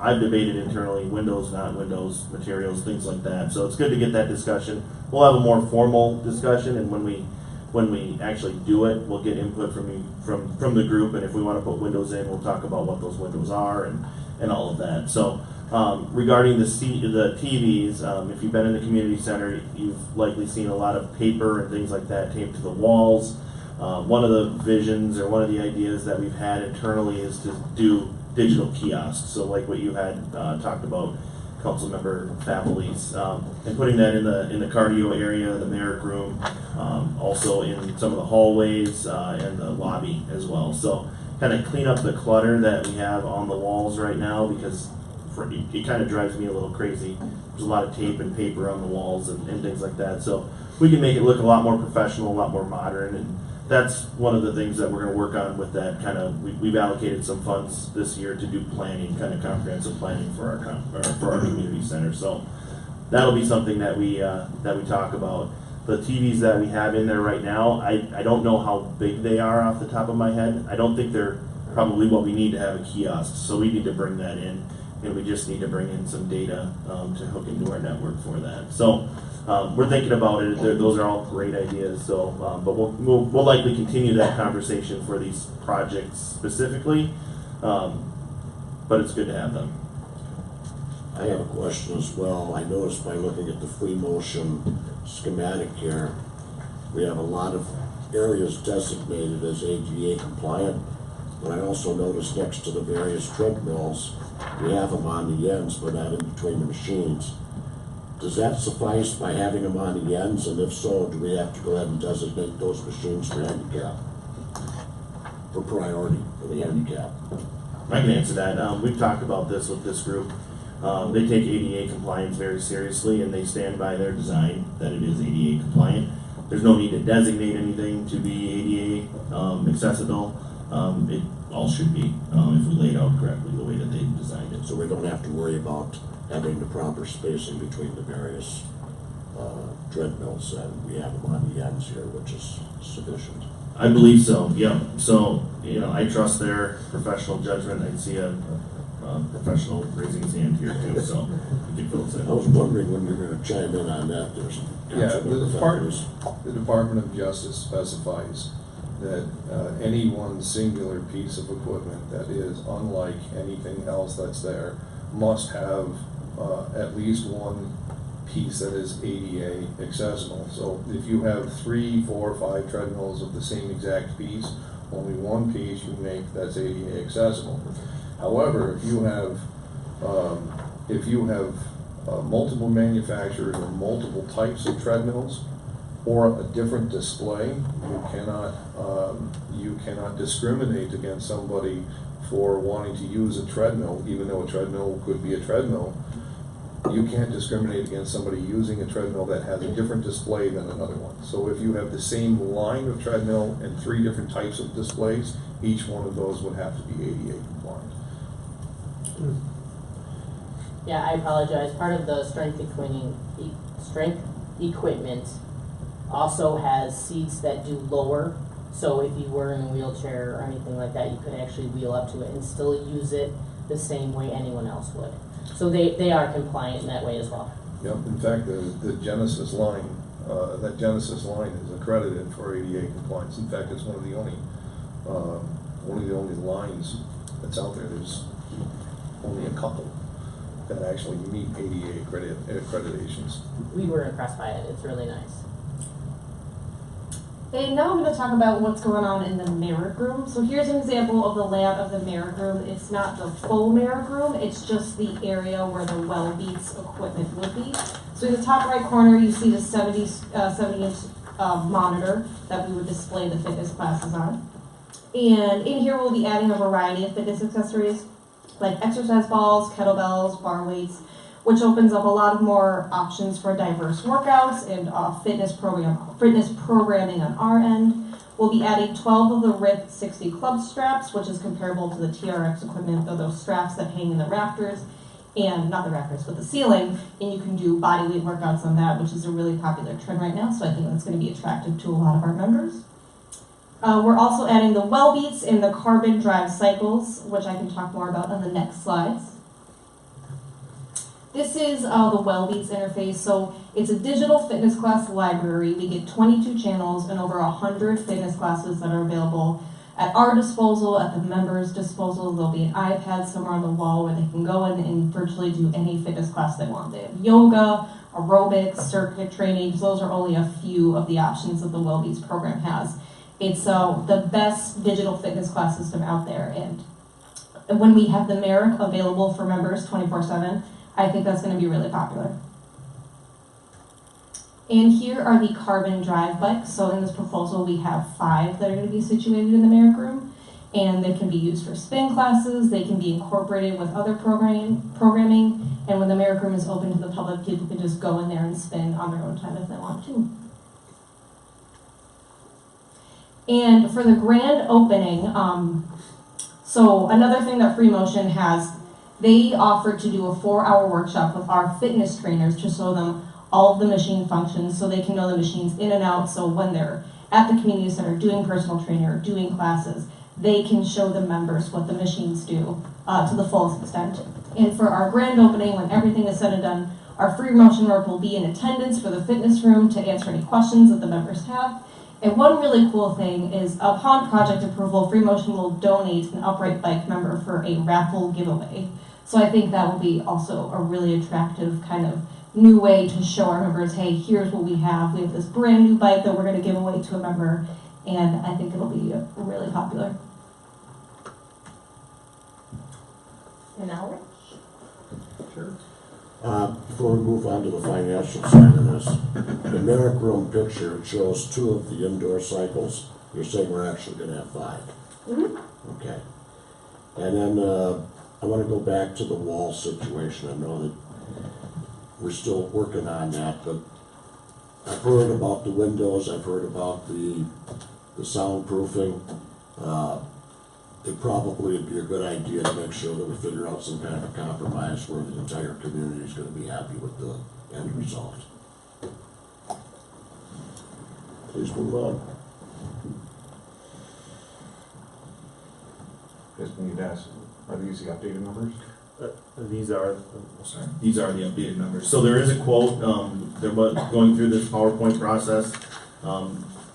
I've debated internally, windows, not windows, materials, things like that. So it's good to get that discussion. We'll have a more formal discussion, and when we actually do it, we'll get input from the group, and if we want to put windows in, we'll talk about what those windows are and all of that. So regarding the TVs, if you've been in the community center, you've likely seen a lot of paper and things like that taped to the walls. One of the visions or one of the ideas that we've had internally is to do digital kiosks. So like what you had talked about, Councilmember Favolis, and putting that in the cardio area, the Merrick room, also in some of the hallways and the lobby as well. So kind of clean up the clutter that we have on the walls right now, because it kind of drives me a little crazy. There's a lot of tape and paper on the walls and things like that. So we can make it look a lot more professional, a lot more modern, and that's one of the things that we're going to work on with that kind of. We've allocated some funds this year to do planning, kind of comprehensive planning for our community center. So that'll be something that we talk about. The TVs that we have in there right now, I don't know how big they are off the top of my head. I don't think they're probably what we need to have a kiosk. So we need to bring that in, and we just need to bring in some data to hook into our network for that. So. We're thinking about it. Those are all great ideas. So, but we'll likely continue that conversation for these projects specifically. But it's good to have them. I have a question as well. I noticed by looking at the free motion schematic here, we have a lot of areas designated as ADA compliant, but I also noticed next to the various treadmills, we have them on the ends, but not in between the machines. Does that suffice by having them on the ends, and if so, do we have to go ahead and designate those machines for handicap? For priority for the handicap? I can answer that. We've talked about this with this group. They take ADA compliance very seriously, and they stand by their design that it is ADA compliant. There's no need to designate anything to be ADA accessible. It all should be, if we lay it out correctly the way that they designed it. So we don't have to worry about having the proper spacing between the various treadmills, and we have them on the ends here, which is sufficient. I believe so, yeah. So, I trust their professional judgment. I see a professional raising his hand here too, so you can fill us in. I was wondering when you were going to chime in on that. There's The Department of Justice specifies that any one singular piece of equipment that is unlike anything else that's there must have at least one piece that is ADA accessible. So if you have 3, 4, 5 treadmills of the same exact piece, only one piece you make that's ADA accessible. However, if you have multiple manufacturers or multiple types of treadmills, or a different display, you cannot discriminate against somebody for wanting to use a treadmill, even though a treadmill could be a treadmill. You can't discriminate against somebody using a treadmill that has a different display than another one. So if you have the same line of treadmill and 3 different types of displays, each one of those would have to be ADA compliant. Yeah, I apologize. Part of the strength equipment also has seats that do lower. So if you were in a wheelchair or anything like that, you could actually wheel up to it and still use it the same way anyone else would. So they are compliant in that way as well. Yep. In fact, the Genesis line, that Genesis line is accredited for ADA compliance. In fact, it's one of the only lines that's out there. There's only a couple that actually meet ADA accreditations. We were impressed by it. It's really nice. And now I'm going to talk about what's going on in the Merrick Room. So here's an example of the layout of the Merrick Room. It's not the full Merrick Room, it's just the area where the well beats equipment would be. So in the top right corner, you see the 70-inch monitor that we would display the fitness classes on. And in here, we'll be adding a variety of fitness accessories, like exercise balls, kettlebells, bar weights, which opens up a lot of more options for diverse workouts and fitness programming on our end. We'll be adding 12 of the RIP 60 club straps, which is comparable to the TRX equipment, though those straps that hang in the rafters, and not the rafters, but the ceiling, and you can do body weight workouts on that, which is a really popular trend right now, so I think that's going to be attractive to a lot of our members. We're also adding the well beats and the carbon drive cycles, which I can talk more about on the next slides. This is the Wellbeats interface. So it's a digital fitness class library. We get 22 channels and over 100 fitness classes that are available at our disposal, at the members' disposal. There'll be an iPad somewhere on the wall where they can go in and virtually do any fitness class they want. They have yoga, aerobics, circuit training. Those are only a few of the options that the Wellbeats program has. It's the best digital fitness class system out there. And when we have the Merrick available for members 24/7, I think that's going to be really popular. And here are the carbon drive bikes. So in this proposal, we have 5 that are going to be situated in the Merrick Room. And they can be used for spin classes. They can be incorporated with other programming. And when the Merrick Room is open to the public, people can just go in there and spin on their own time if they want to. And for the grand opening, so another thing that Free Motion has, they offered to do a 4-hour workshop with our fitness trainers to show them all of the machine functions so they can know the machines in and out. So when they're at the community center doing personal training or doing classes, they can show the members what the machines do to the fullest extent. And for our grand opening, when everything is said and done, our Free Motion rep will be in attendance for the fitness room to answer any questions that the members have. And one really cool thing is, upon project approval, Free Motion will donate an upright bike member for a raffle giveaway. So I think that will be also a really attractive kind of new way to show our members, hey, here's what we have. We have this brand new bike that we're going to give away to a member, and I think it'll be really popular. And now, Rich? Sure. Before we move on to the financial side of this, the Merrick Room picture shows 2 of the indoor cycles. You're saying we're actually going to have 5. Mm-hmm. Okay. And then I want to go back to the wall situation. I know that we're still working on that, but I've heard about the windows. I've heard about the soundproofing. It probably would be a good idea to make sure that we figure out some kind of a compromise where the entire community is going to be happy with the end result. Please move on. Just need to ask, are these the updated numbers? These are the updated numbers. So there is a quote, they're going through this PowerPoint process.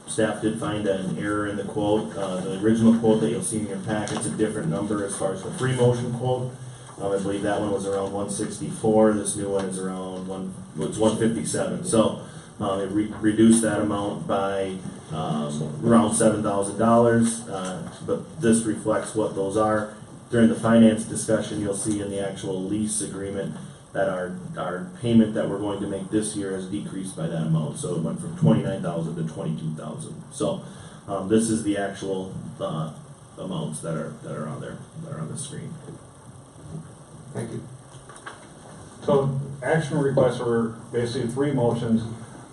Staff did find an error in the quote. The original quote that you'll see in your packet's a different number as far as the Free Motion quote. I believe that one was around 164. This new one is around 157. So it reduced that amount by around $7,000. But this reflects what those are. During the finance discussion, you'll see in the actual lease agreement, that our payment that we're going to make this year has decreased by that amount. So it went from 29,000 to 22,000. So this is the actual amounts that are on there, that are on the screen. Thank you. So action requests were basically three motions.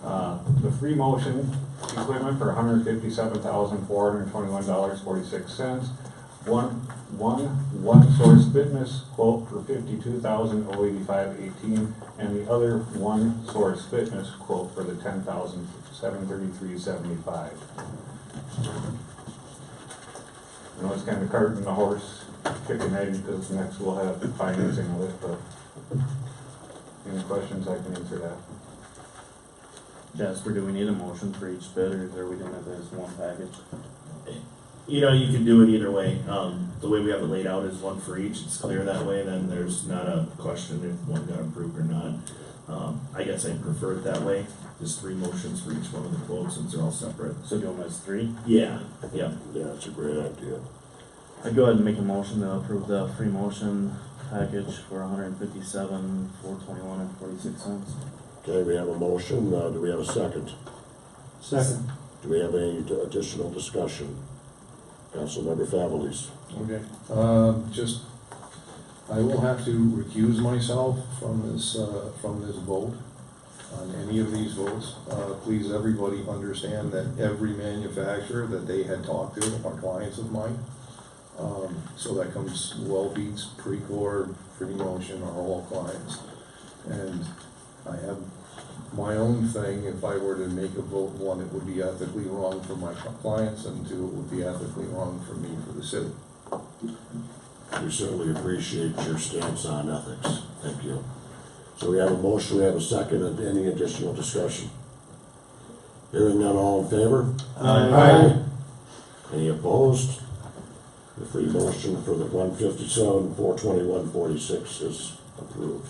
The free motion equipment for $157,421.46. One source fitness quote for $52,085.18, and the other one source fitness quote for the $10,733.75. I know it's kind of carting the horse, chicken egg, because next we'll have financing of it, but any questions, I can answer that. Jasper, do we need a motion for each bid, or are we doing it as one package? You know, you can do it either way. The way we have it laid out is one for each. It's clear that way. Then there's not a question if one got approved or not. I guess I prefer it that way. Just three motions for each one of the quotes since they're all separate. So do them as three? Yeah, yeah. Yeah, that's a great idea. I'd go ahead and make a motion to approve the free motion package for $157,421.46. Okay, we have a motion. Do we have a second? Second. Do we have any additional discussion? Councilmember Favelis. Okay, I will have to recuse myself from this vote, on any of these votes. Please, everybody understand that every manufacturer that they had talked to are clients of mine. So that comes well beats, Precor, Free Motion are all clients. And I have my own thing. If I were to make a vote, one, it would be ethically wrong for my clients, and two, it would be ethically wrong for me, for the city. We certainly appreciate your stance on ethics. Thank you. So we have a motion, we have a second, and any additional discussion? Hearing none, all in favor? Aye. Any opposed? The free motion for the 157,421.46 is approved.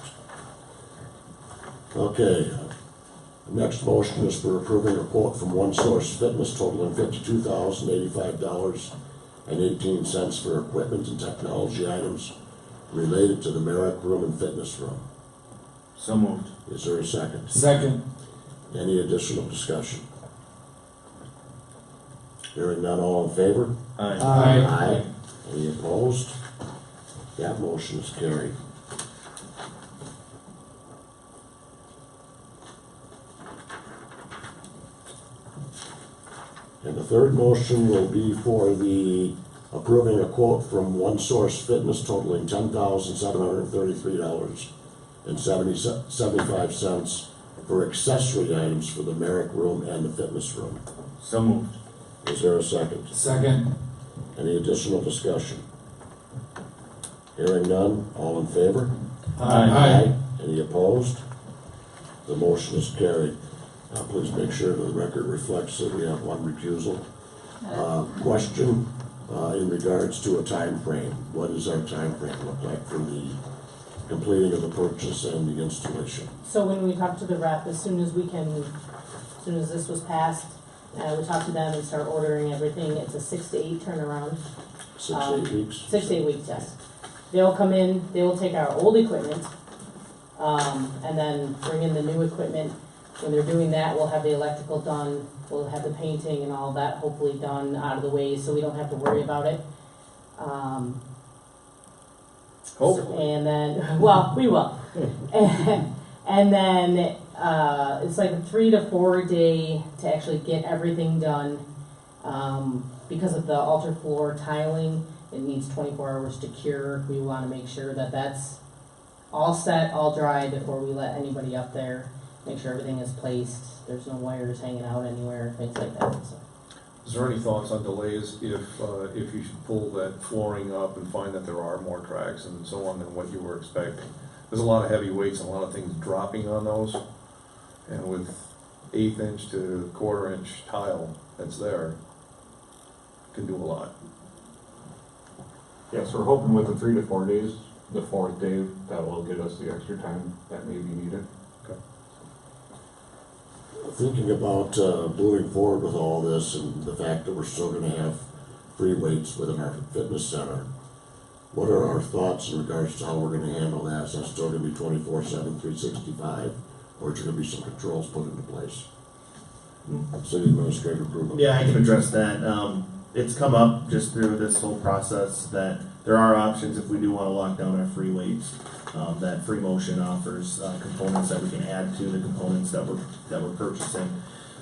Okay, the next motion is for approving a quote from One Source Fitness totaling $52,085.18 for equipment and technology items related to the Merrick Room and Fitness Room. So moved. Is there a second? Second. Any additional discussion? Hearing none, all in favor? Aye. Aye. Any opposed? That motion is carried. And the third motion will be for the approving a quote from One Source Fitness totaling $10,733.75 for accessory items for the Merrick Room and the Fitness Room. So moved. Is there a second? Second. Any additional discussion? Hearing none, all in favor? Aye. Any opposed? The motion is carried. Please make sure the record reflects that we have one recusal. Question in regards to a time frame. What does our time frame look like for the completing of the purchase and the installation? So when we talk to the rep, as soon as this was passed, we talk to them and start ordering everything. It's a 6 to 8 turnaround. 6 to 8 weeks? 6 to 8 weeks, yes. They'll come in, they will take our old equipment, and then bring in the new equipment. When they're doing that, we'll have the electrical done, we'll have the painting and all that hopefully done out of the way, so we don't have to worry about it. Hopefully. And then, well, we will. And then, it's like a 3 to 4 day to actually get everything done. Because of the altar floor tiling, it needs 24 hours to cure. We want to make sure that that's all set, all dry before we let anybody up there. Make sure everything is placed, there's no wires hanging out anywhere, things like that. So. Is there any thoughts on delays if you should pull that flooring up and find that there are more cracks and so on than what you were expecting? There's a lot of heavy weights and a lot of things dropping on those, and with 1/8 inch to 1/4 inch tile that's there, can do a lot. Yes, we're hoping with the 3 to 4 days, the fourth day, that will get us the extra time that may be needed. Thinking about moving forward with all this and the fact that we're still going to have free weights within our fitness center, What are our thoughts in regards to how we're gonna handle that? Is that still gonna be 24/7, 365? Or is there gonna be some controls put into place? City Administrator Bruno. Yeah, I can address that. It's come up just through this whole process that there are options if we do want to lock down our free weights. That Free Motion offers components that we can add to the components that we're purchasing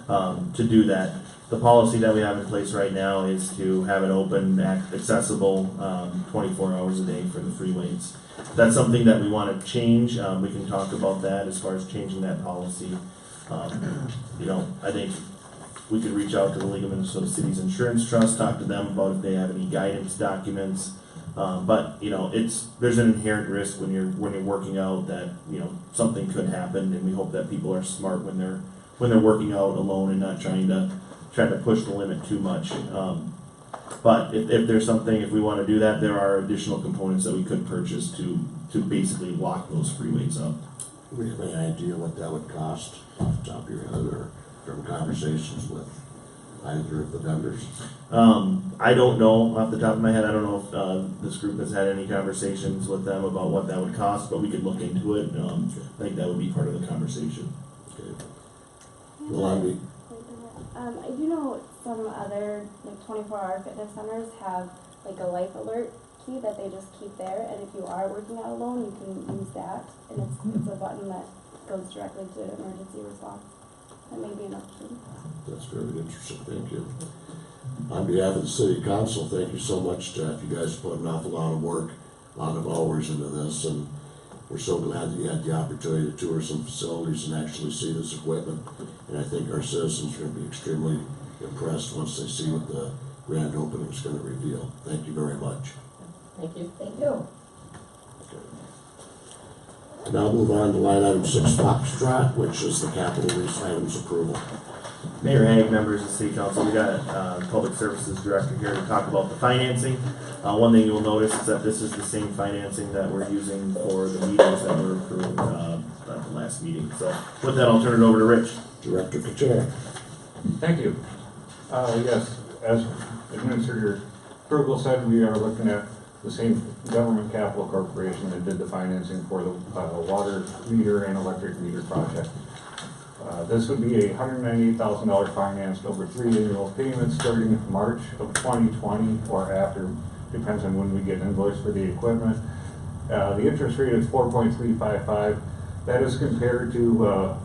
to do that. The policy that we have in place right now is to have it open, accessible 24 hours a day for the free weights. If that's something that we want to change, we can talk about that as far as changing that policy. I think we could reach out to the League of Minnesota Cities Insurance Trust, talk to them about if they have any guidance documents. But there's an inherent risk when you're working out that something could happen, and we hope that people are smart when they're working out alone and not trying to push the limit too much. But if there's something, if we want to do that, there are additional components that we could purchase to basically lock those free weights up. Do we have any idea what that would cost off the top of your head, or from conversations with either of the vendors? I don't know off the top of my head. I don't know if this group has had any conversations with them about what that would cost, but we could look into it. I think that would be part of the conversation. Okay. Yolandi? I do know some other 24-hour fitness centers have like a life alert key that they just keep there, and if you are working out alone, you can use that, and it's a button that goes directly to emergency response. That may be an option. That's very interesting, thank you. On behalf of the City Council, thank you so much, Jeff. You guys put an awful lot of work, a lot of hours into this, and we're so glad that you had the opportunity to tour some facilities and actually see this equipment. And I think our citizens are going to be extremely impressed once they see what the grand opening is going to reveal. Thank you very much. Thank you. Thank you. And now move on to line item 6 Foxtrot, which is the capital lease items approval. Mayor Hague, members of the City Council, we got Public Services Director here to talk about the financing. One thing you'll notice is that this is the same financing that we're using for the meetings that were approved at the last meeting. So with that, I'll turn it over to Rich. Director Kachar. Thank you. Yes, as Administrator Krugel said, we are looking at the same government capital corporation that did the financing for the water meter and electric meter project. This would be a $198,000 financed over 3 annual payments starting in March of 2020 or after, depends on when we get invoiced for the equipment. The interest rate is 4.355. That is compared to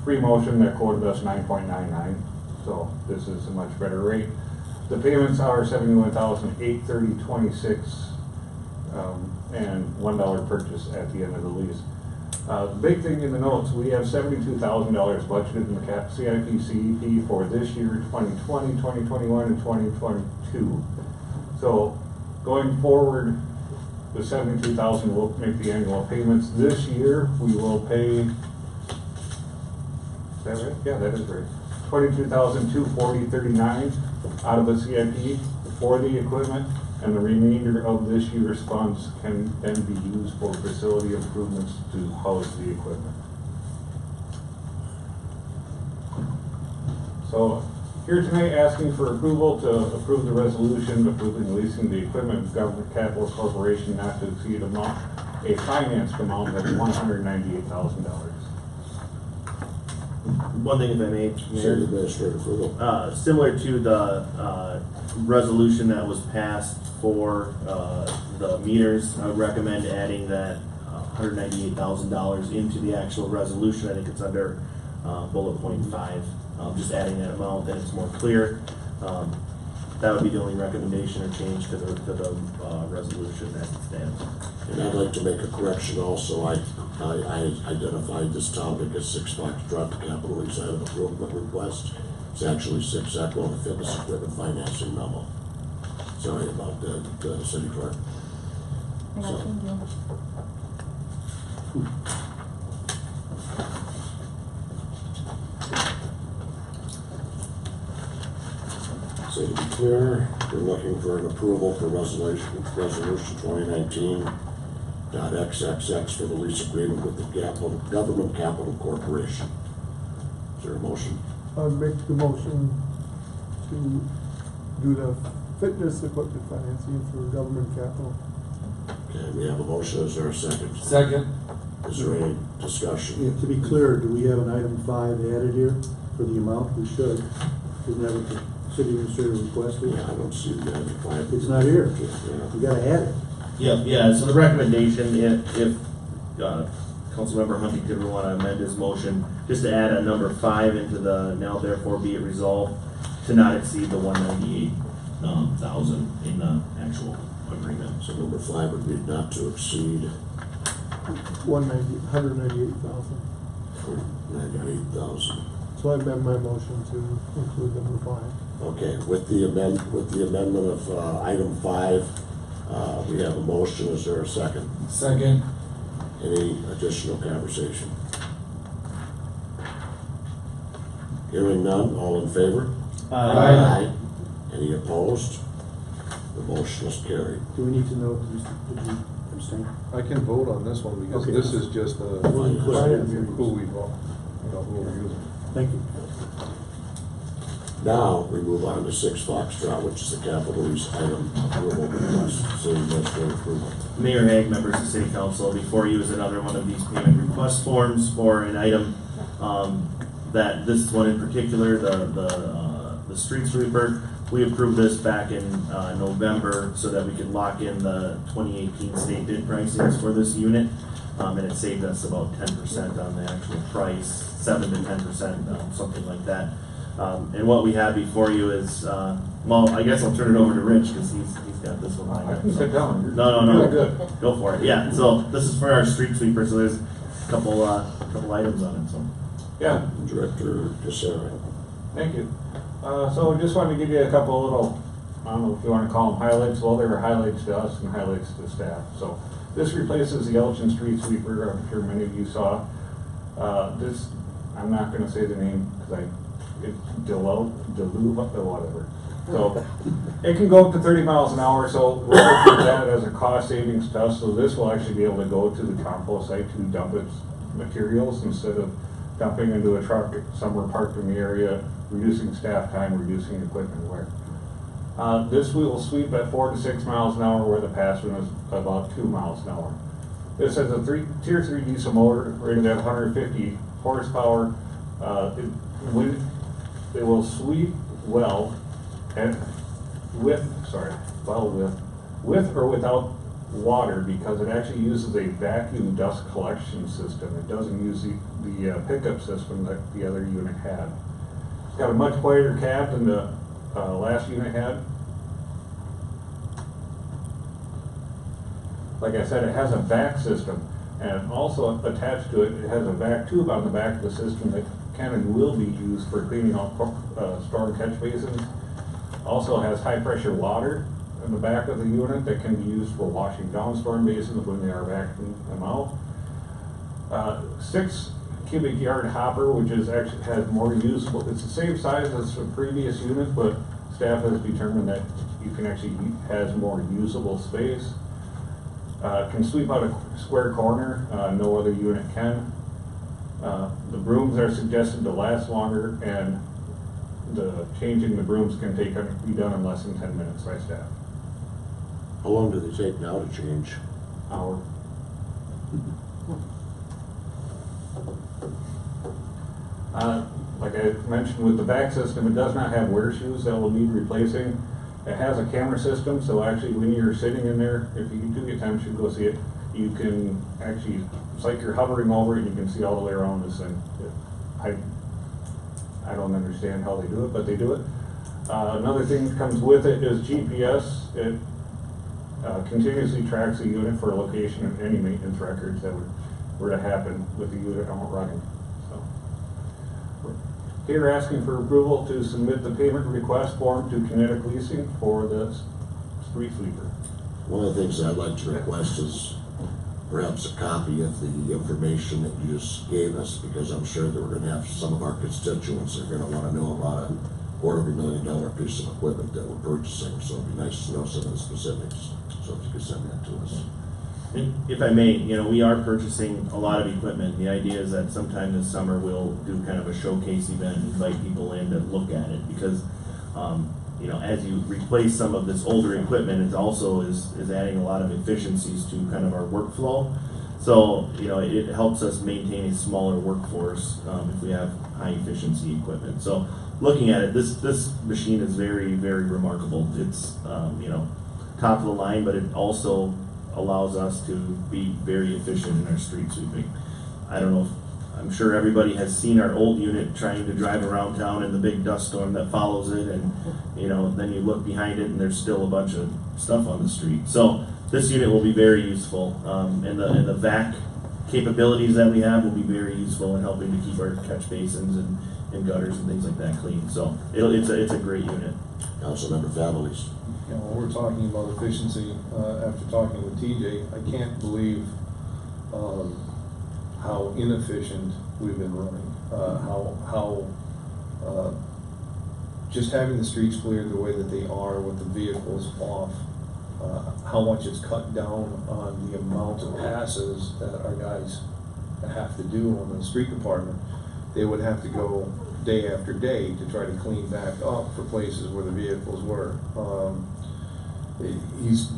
Free Motion that quoted us 9.99. So this is a much better rate. The payments are $71,830.26 and $1 purchase at the end of the lease. The big thing in the notes, we have $72,000 budgeted in the CIP CEP for this year, 2020, 2021, and 2022. So going forward, the $72,000 will make the annual payments. This year, we will pay, is that right? Yeah, that is right. $22,240.39 out of the CIP for the equipment, and the remainder of this year's funds can then be used for facility improvements to house the equipment. So here tonight asking for approval to approve the resolution approving leasing the equipment of Government Capital Corporation not to exceed a financed amount of $198,000. One thing, if I may, City Administrator Krugel. similar to the resolution that was passed for the meters, I would recommend adding that $198,000 into the actual resolution. I think it's under bullet point 5. Just adding that amount, then it's more clear. That would be the only recommendation or change to the resolution as it stands. And I'd like to make a correction also. I identified this topic as 6 Foxtrot, the capital lease item approval request. It's actually 6 Echo, the fitness equipment financing memo. Sorry about that, City Clerk. So, so to be clear, we're looking for an approval for resolution 2019.XXX for the lease agreement with the Government Capital Corporation. Is there a motion? I'll make the motion to do the fitness equipment financing for government capital. Okay, we have a motion, is there a second? Second. Is there any discussion? Yeah, to be clear, do we have an item 5 added here for the amount? We should. Isn't that what the city administrator requested? Yeah, I don't see the item 5. It's not here. Yeah. We gotta add it. Yeah, so the recommendation, if Councilmember Huntington would want to amend his motion, just to add a number 5 into the now therefore be it resolved to not exceed the 198,000 in the actual agreement. So number 5 would be not to exceed 198,000. 98,000. So I amend my motion to include number 5. Okay, with the amendment of item 5, we have a motion. Is there a second? Second. Any additional conversation? Hearing none, all in favor? Aye. Any opposed? The motion is carried. Do we need to know, did you abstain? I can vote on this one because Okay. this is just a, Wasn't clear. I didn't hear you. who we vote, who we're using. Thank you. Now, we move on to 6 Foxtrot, which is the capital lease item approval request. City administrator approval. Mayor Hague, members of the City Council, before you is another one of these payment request forms for an item that this one in particular, the street sweeper. We approved this back in November so that we could lock in the 2018 state bid pricings for this unit, and it saved us about 10% on the actual price, 7 to 10%, something like that. And what we have before you is, well, I guess I'll turn it over to Rich because he's got this one lined I up. can sit down. No. Really good. Go for it. Yeah. So this is for our street sweeper. So there's a couple items on it. So Yeah, Director DeSera. thank you. So just wanted to give you a couple little, I don't know if you want to call them highlights. Well, they were highlights to us and highlights to staff. So this replaces the Elgin street sweeper. I'm sure many of you saw. This, I'm not going to say the name because it's Duluth or whatever. So it can go up to 30 miles an hour. So we're looking at that as a cost savings to us. So this will actually be able to go to the compost site to dump its materials instead of dumping into a truck somewhere parked in the area, reducing staff time, reducing equipment wear. This will sweep at 4 to 6 miles an hour where the past one was about 2 miles an hour. This has a tier 3 diesel motor rated at 150 horsepower. It will sweep well with or without water because it actually uses a vacuum dust collection system. It doesn't use the pickup system that the other unit had. It's got a much quieter cab than the last unit had. Like I said, it has a vac system, and also attached to it, it has a vac tube on the back of the system that can and will be used for cleaning out storm catch basins. Also has high pressure water in the back of the unit that can be used for washing down storm basins when they are vacuuming them out. 6 cubic yard hopper, which is actually has more usable. It's the same size as the previous unit, but staff has determined that you can actually has more usable space. Can sweep out a square corner. No other unit can. The brooms are suggested to last longer, and the changing the brooms can be done in less than 10 minutes by staff. How long do they take now to change? Hour. Like I mentioned with the back system, it does not have wear shoes that will need replacing. It has a camera system, so actually when you're sitting in there, if you do get time, you should go see it. You can actually, it's like you're hovering over it and you can see all the way around this thing. I don't understand how they do it, but they do it. Another thing that comes with it is GPS. It continuously tracks the unit for a location of any maintenance records that were to happen with the unit not running. So, here asking for approval to submit the payment request form to Kinetic Leasing for the street sweeper. One of the things I'd like to request is perhaps a copy of the information that you just gave us, because I'm sure that we're going to have some of our constituents that are going to want to know about a $250,000 piece of equipment that we're purchasing. So it'd be nice to know some of the specifics. So if you could send that to us. if I may, we are purchasing a lot of equipment. The idea is that sometime this summer we'll do kind of a showcase event and invite people in to look at it because you know, as you replace some of this older equipment, it also is adding a lot of efficiencies to kind of our workflow. So, you know, it helps us maintain a smaller workforce if we have high efficiency equipment. So looking at it, this machine is very, very remarkable. It's, you know, top of the line, but it also allows us to be very efficient in our street sweeping. I don't know if, I'm sure everybody has seen our old unit trying to drive around town in the big dust storm that follows it, and you know, then you look behind it and there's still a bunch of stuff on the street. So this unit will be very useful, and the vac capabilities that we have will be very useful in helping to keep our catch basins and gutters and things like that clean. So it's a great unit. Councilmember Families. You know, when we're talking about efficiency, after talking with TJ, I can't believe how inefficient we've been running. How just having the streets cleared the way that they are with the vehicles off, how much it's cut down on the amount of passes that our guys have to do on the street department. They would have to go day after day to try to clean back up for places where the vehicles were. He's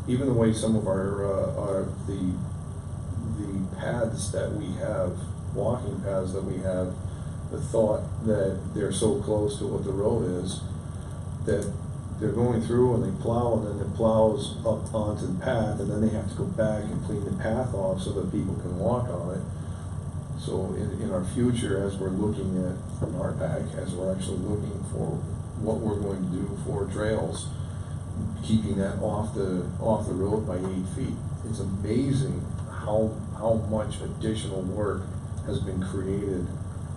even the way some of the paths that we have, walking paths that we have, the thought that they're so close to what the road is, that they're going through and they plow, and then it plows up onto the path, and then they have to go back and clean the path off so that people can walk on it. So in our future, as we're looking at RPAC, as we're actually looking for what we're going to do for trails, keeping that off the road by 8 feet, it's amazing how much additional work has been created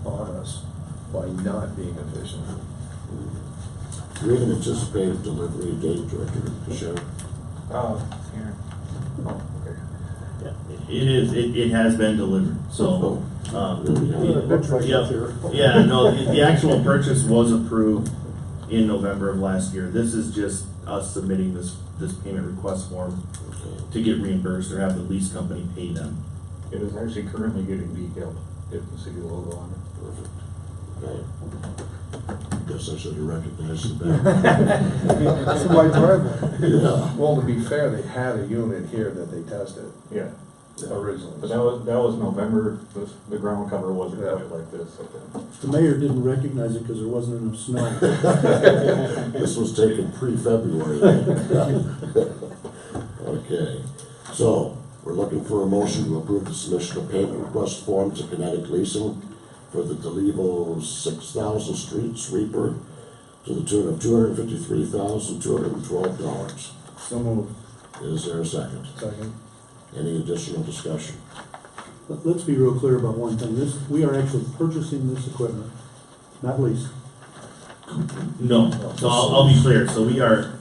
on us by not being efficient. Do you have an anticipated delivery date, Director Sheriff? Here. Oh, okay. Yeah, it has been delivered. So, Really? Looks like it's here. yeah, no, the actual purchase was approved in November of last year. This is just us submitting this payment request form to get reimbursed or have the lease company pay them. It is actually currently getting decaled. Get the city logo on it. Perfect. Okay. Guess I should have recognized the back. That's my driveway. Yeah. Well, to be fair, they had a unit here that they tested Yeah. originally. But that was November. The ground cover wasn't quite like this. The mayor didn't recognize it because there wasn't enough snow. This was taken pre-February. Okay, so we're looking for a motion to approve the submission of payment request form to Kinetic Leasing for the DeLevo 6,000 street sweeper to the tune of $253,212. So moved. Is there a second? Second. Any additional discussion? Let's be real clear about one thing. We are actually purchasing this equipment, not leasing. No, so I'll be clear. So we are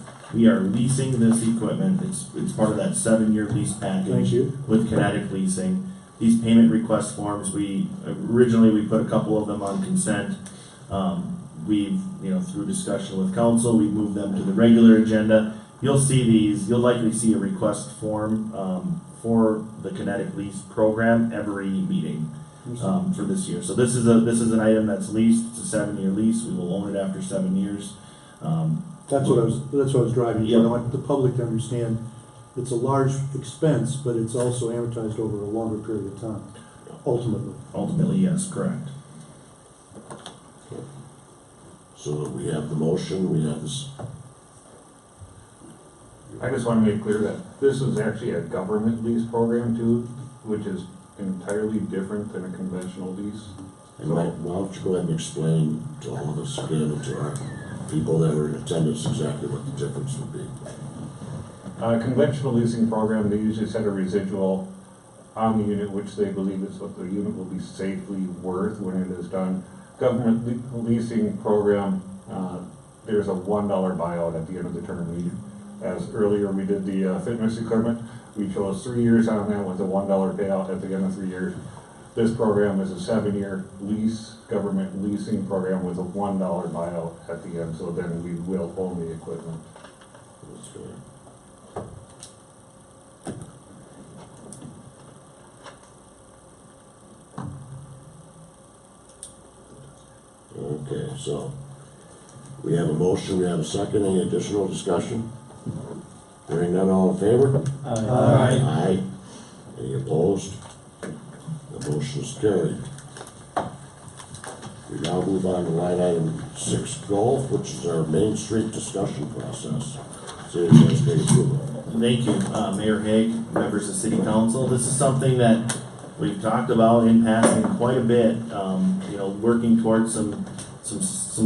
leasing this equipment. It's part of that 7-year lease package. Thank you. With Kinetic Leasing. These payment request forms, originally we put a couple of them on consent. We've, through discussion with council, we moved them to the regular agenda. You'll likely see a request form for the Kinetic Lease program every meeting for this year. So this is an item that's leased. It's a 7-year lease. We will own it after 7 years. That's what I was driving. Yeah. I want the public to understand it's a large expense, but it's also amortized over a longer period of time, ultimately. Ultimately, yes, correct. So we have the motion, we have this. I just want to make clear that this is actually a government lease program too, which is entirely different than a conventional lease. And why don't you go ahead and explain to all of us again, and to our people that were in attendance, exactly what the difference would be. Conventional leasing program, they usually set a residual on the unit, which they believe is what the unit will be safely worth when it is done. Government leasing program, there's a $1 buyout at the end of the term. As earlier we did the fitness equipment, we chose 3 years on that with a $1 payout at the end of 3 years. This program is a 7-year lease, government leasing program with a $1 buyout at the end, so then we will own the equipment. That's fair. Okay, so we We have a motion, we have a second. Any additional discussion? Hearing none, all in favor? Aye. Aye. Any opposed? The motion is carried. We now move on to line item 6 golf, which is our Main Street discussion process. City Administrator Sueur. Thank you, Mayor Hague, members of City Council. This is something that we've talked about in passing quite a bit, working towards some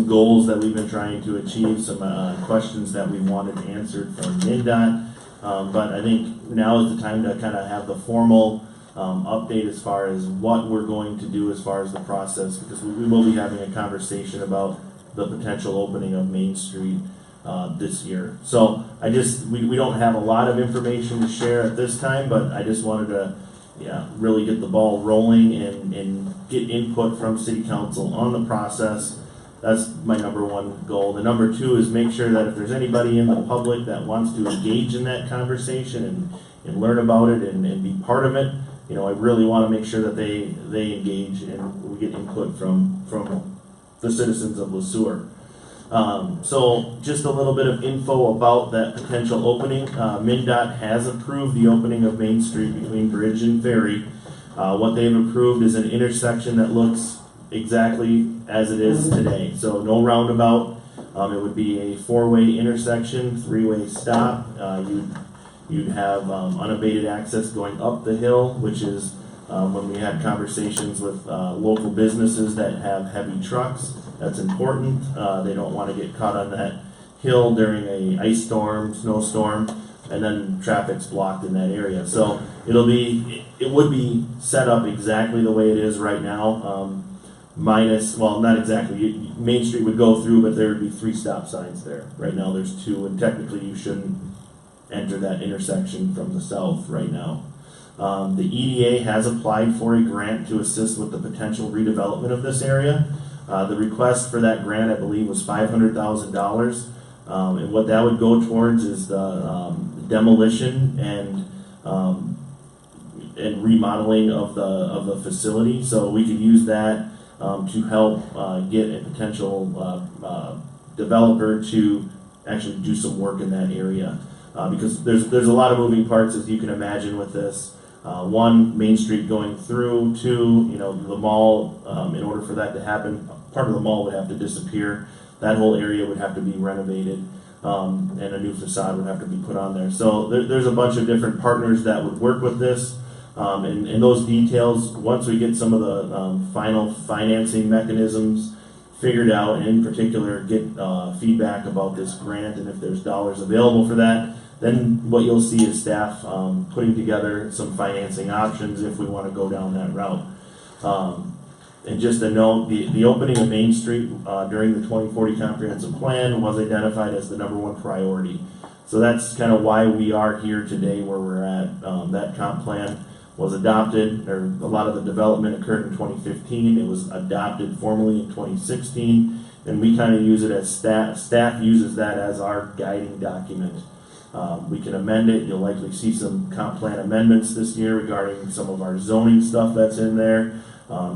goals that we've been trying to achieve, some questions that we wanted answered from MnDOT. But I think now is the time to kind of have the formal update as far as what we're going to do as far as the process, because we will be having a conversation about the potential opening of Main Street this year. So we don't have a lot of information to share at this time, but I just wanted to really get the ball rolling and get input from City Council on the process. That's my number one goal. The number two is make sure that if there's anybody in the public that wants to engage in that conversation and learn about it and be part of it, I really want to make sure that they engage and we get input from the citizens of Sueur. So just a little bit of info about that potential opening. MnDOT has approved the opening of Main Street between Bridge and Ferry. What they've approved is an intersection that looks exactly as it is today. So no roundabout. It would be a 4-way intersection, 3-way stop. You'd have unabated access going up the hill, which is when we had conversations with local businesses that have heavy trucks. That's important. They don't want to get caught on that hill during a ice storm, snowstorm, and then traffic's blocked in that area. So it would be set up exactly the way it is right now. Not exactly. Main Street would go through, but there would be 3 stop signs there. Right now there's 2, and technically you shouldn't enter that intersection from the south right now. The EDA has applied for a grant to assist with the potential redevelopment of this area. The request for that grant, I believe, was $500,000, and what that would go towards is the demolition and remodeling of the facility. So we could use that to help get a potential developer to actually do some work in that area, because there's a lot of moving parts, as you can imagine, with this. 1, Main Street going through. 2, the mall. In order for that to happen, part of the mall would have to disappear. That whole area would have to be renovated, and a new facade would have to be put on there. So there's a bunch of different partners that would work with this. And those details, once we get some of the final financing mechanisms figured out, and in particular get feedback about this grant and if there's dollars available for that, then what you'll see is staff putting together some financing options if we want to go down that route. And just a note, the opening of Main Street during the 2040 Comprehensive Plan was identified as the number 1 priority. So that's kind of why we are here today where we're at. That comp plan was adopted, or a lot of the development occurred in 2015. It was adopted formally in 2016, and we kind of use it as staff uses that as our guiding document. We can amend it. You'll likely see some comp plan amendments this year regarding some of our zoning stuff that's in there,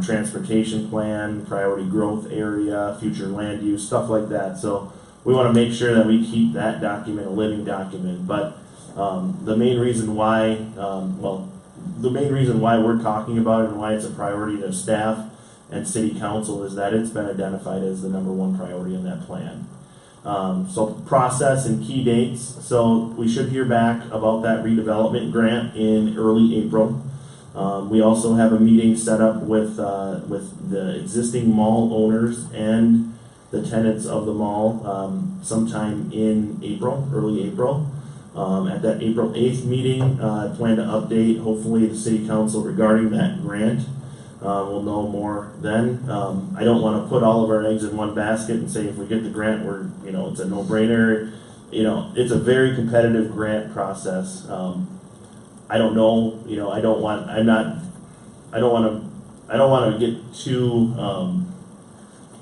transportation plan, priority growth area, future land use, stuff like that. So we want to make sure that we keep that document a living document. But the main reason why we're talking about it and why it's a priority to staff and City Council is that it's been identified as the number 1 priority in that plan. So process and key dates. So we should hear back about that redevelopment grant in early April. We also have a meeting set up with the existing mall owners and the tenants of the mall sometime in April, early April. At that April 8th meeting, I plan to update, hopefully, the City Council regarding that grant. We'll know more then. I don't want to put all of our eggs in one basket and say if we get the grant, it's a no-brainer. It's a very competitive grant process. I don't know. I don't want to get too.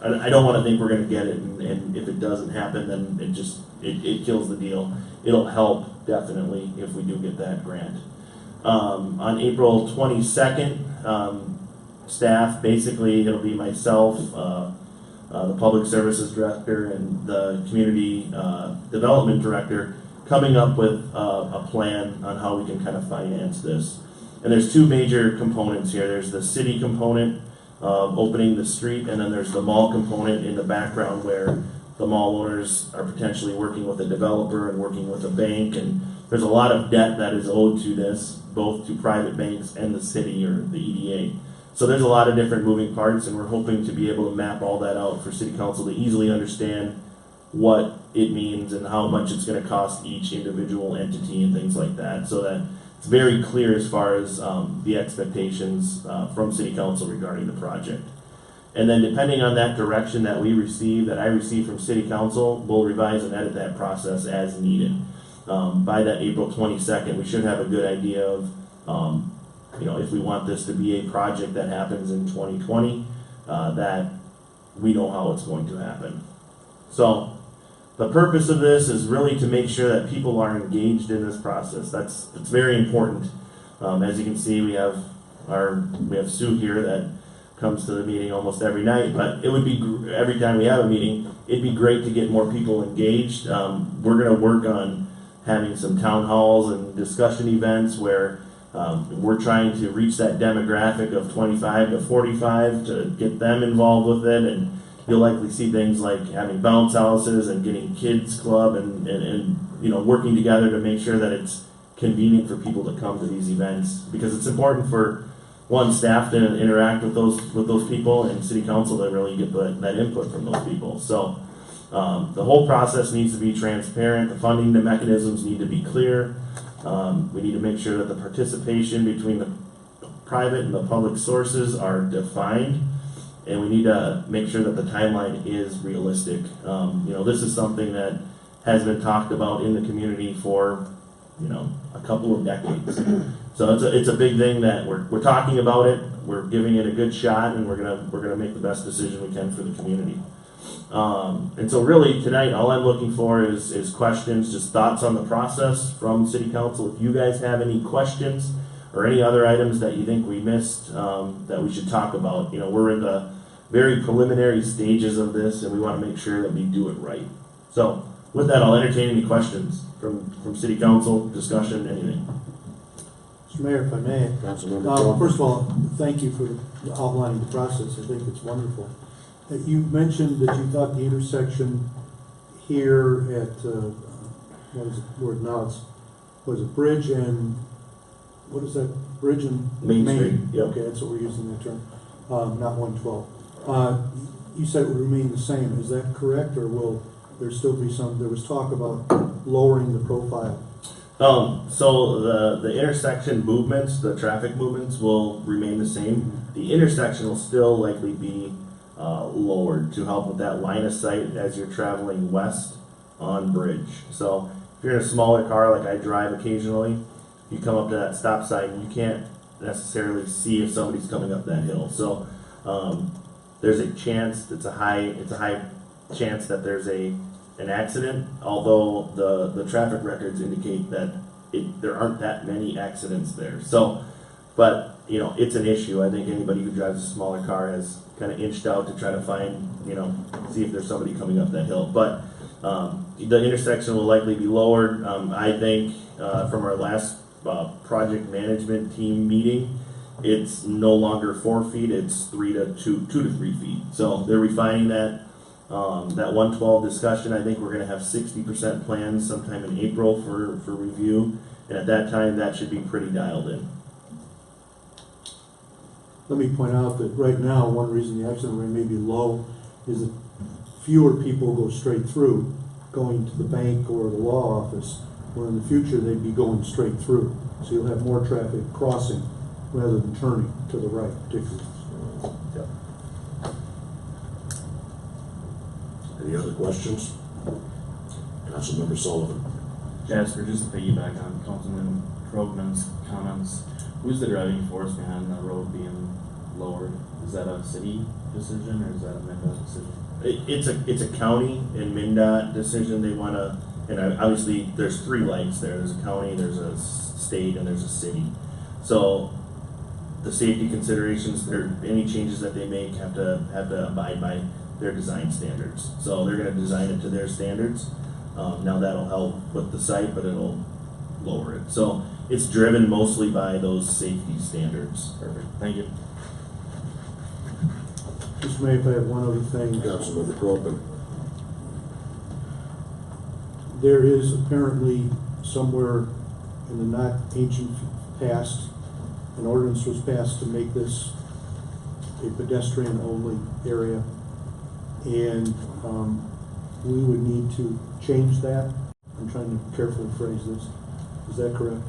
I don't want to think we're going to get it, and if it doesn't happen, then it kills the deal. It'll help definitely if we do get that grant. On April 22nd, staff, basically it'll be myself, the public services director and the community development director coming up with a plan on how we can kind of finance this. And there's two major components here. There's the city component of opening the street, and then there's the mall component in the background where the mall owners are potentially working with a developer and working with a bank, and there's a lot of debt that is owed to this, both to private banks and the city or the EDA. So there's a lot of different moving parts, and we're hoping to be able to map all that out for City Council to easily understand what it means and how much it's going to cost each individual entity and things like that, so that it's very clear as far as the expectations from City Council regarding the project. And then depending on that direction that we receive, that I receive from City Council, we'll revise and edit that process as needed. By that April 22nd, we should have a good idea of, if we want this to be a project that happens in 2020, that we know how it's going to happen. So the purpose of this is really to make sure that people are engaged in this process. It's very important. As you can see, we have Sue here that comes to the meeting almost every night, but it would be, every time we have a meeting, it'd be great to get more people engaged. We're going to work on having some town halls and discussion events where we're trying to reach that demographic of 25 to 45 to get them involved with it, and you'll likely see things like having bounce houses and getting kids club and working together to make sure that it's convenient for people to come to these events, because it's important for staff to interact with those people, and City Council to really get that input from those people. So the whole process needs to be transparent. The funding, the mechanisms need to be clear. We need to make sure that the participation between the private and the public sources are defined, and we need to make sure that the timeline is realistic. This is something that has been talked about in the community for a couple of decades. So it's a big thing that we're talking about it. We're giving it a good shot, and we're gonna make the best decision we can for the community. And so really tonight, all I'm looking for is questions, just thoughts on the process from City Council. If you guys have any questions or any other items that you think we missed that we should talk about, we're in the very preliminary stages of this, and we want to make sure that we do it right. So with that, I'll entertain any questions from City Council, discussion, anything. Mr. Mayor, if I may. First of all, thank you for outlining the process. I think it's wonderful. You mentioned that you thought the intersection here at, Bridge and, what is that? Bridge and Main Street, yep. Okay, that's what we're using that term, not 112. You said it would remain the same. Is that correct, or will there still be there was talk about lowering the profile? So the intersection movements, the traffic movements will remain the same. The intersection will still likely be lowered to help with that line of sight as you're traveling west on Bridge. So if you're in a smaller car, like I drive occasionally, you come up to that stop sign, you can't necessarily see if somebody's coming up that hill. So there's a chance, it's a high chance that there's an accident, although the traffic records indicate that there aren't that many accidents there. So, but it's an issue. I think anybody who drives a smaller car has kind of inched out to try to find, see if there's somebody coming up that hill. But the intersection will likely be lowered. I think from our last project management team meeting, it's no longer 4 feet, it's 2 to 3 feet. So they're refining that. That 112 discussion, I think we're going to have 60% plans sometime in April for review, and at that time that should be pretty dialed in. Let me point out that right now, one reason the accident rate may be low is that fewer people go straight through, going to the bank or the law office, where in the future they'd be going straight through. So you'll have more traffic crossing rather than turning to the right, particularly. Yep. Any other questions? Councilmember Sullivan. Jasper, just to piggyback on Councilman Krogman's comments, who's the driving force behind the road being lowered? Is that a city decision or is that a MnDOT decision? It's a county and MnDOT decision. They want to, and obviously there's 3 lights there. There's a county, there's a state, and there's a city. So the safety considerations, any changes that they make have to abide by their design standards. So they're gonna design it to their standards. Now that'll help with the site, but it'll lower it. So it's driven mostly by those safety standards. Perfect, thank you. Mr. Mayor, if I have one other thing. Councilmember Croken. There is apparently somewhere in the not ancient past, an ordinance was passed to make this a pedestrian-only area. And we would need to change that. I'm trying to carefully phrase this. Is that correct?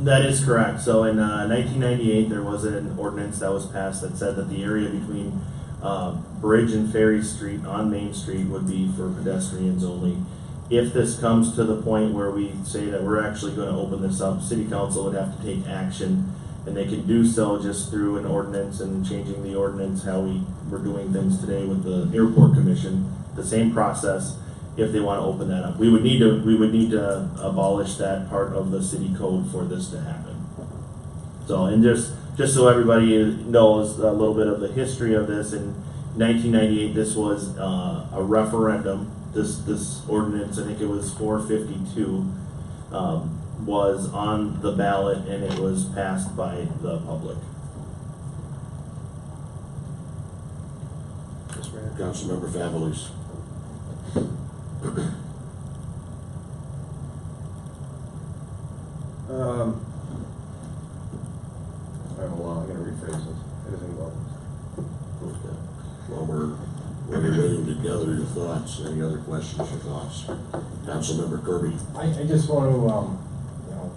That is correct. So in 1998, there was an ordinance that was passed that said that the area between Bridge and Ferry Street on Main Street would be for pedestrians only. If this comes to the point where we say that we're actually going to open this up, City Council would have to take action, and they can do so just through an ordinance and changing the ordinance how we're doing things today with the Airport Commission, the same process. If they want to open that up, we would need to abolish that part of the city code for this to happen. So, and just so everybody knows a little bit of the history of this, in 1998, this was a referendum. This ordinance, I think it was 452, was on the ballot and it was passed by the public. Councilmember Favolis. I'm gonna rephrase this. Anything about Okay. Well, we're waiting to gather your thoughts. Any other questions or thoughts? Councilmember Kirby. I just want to,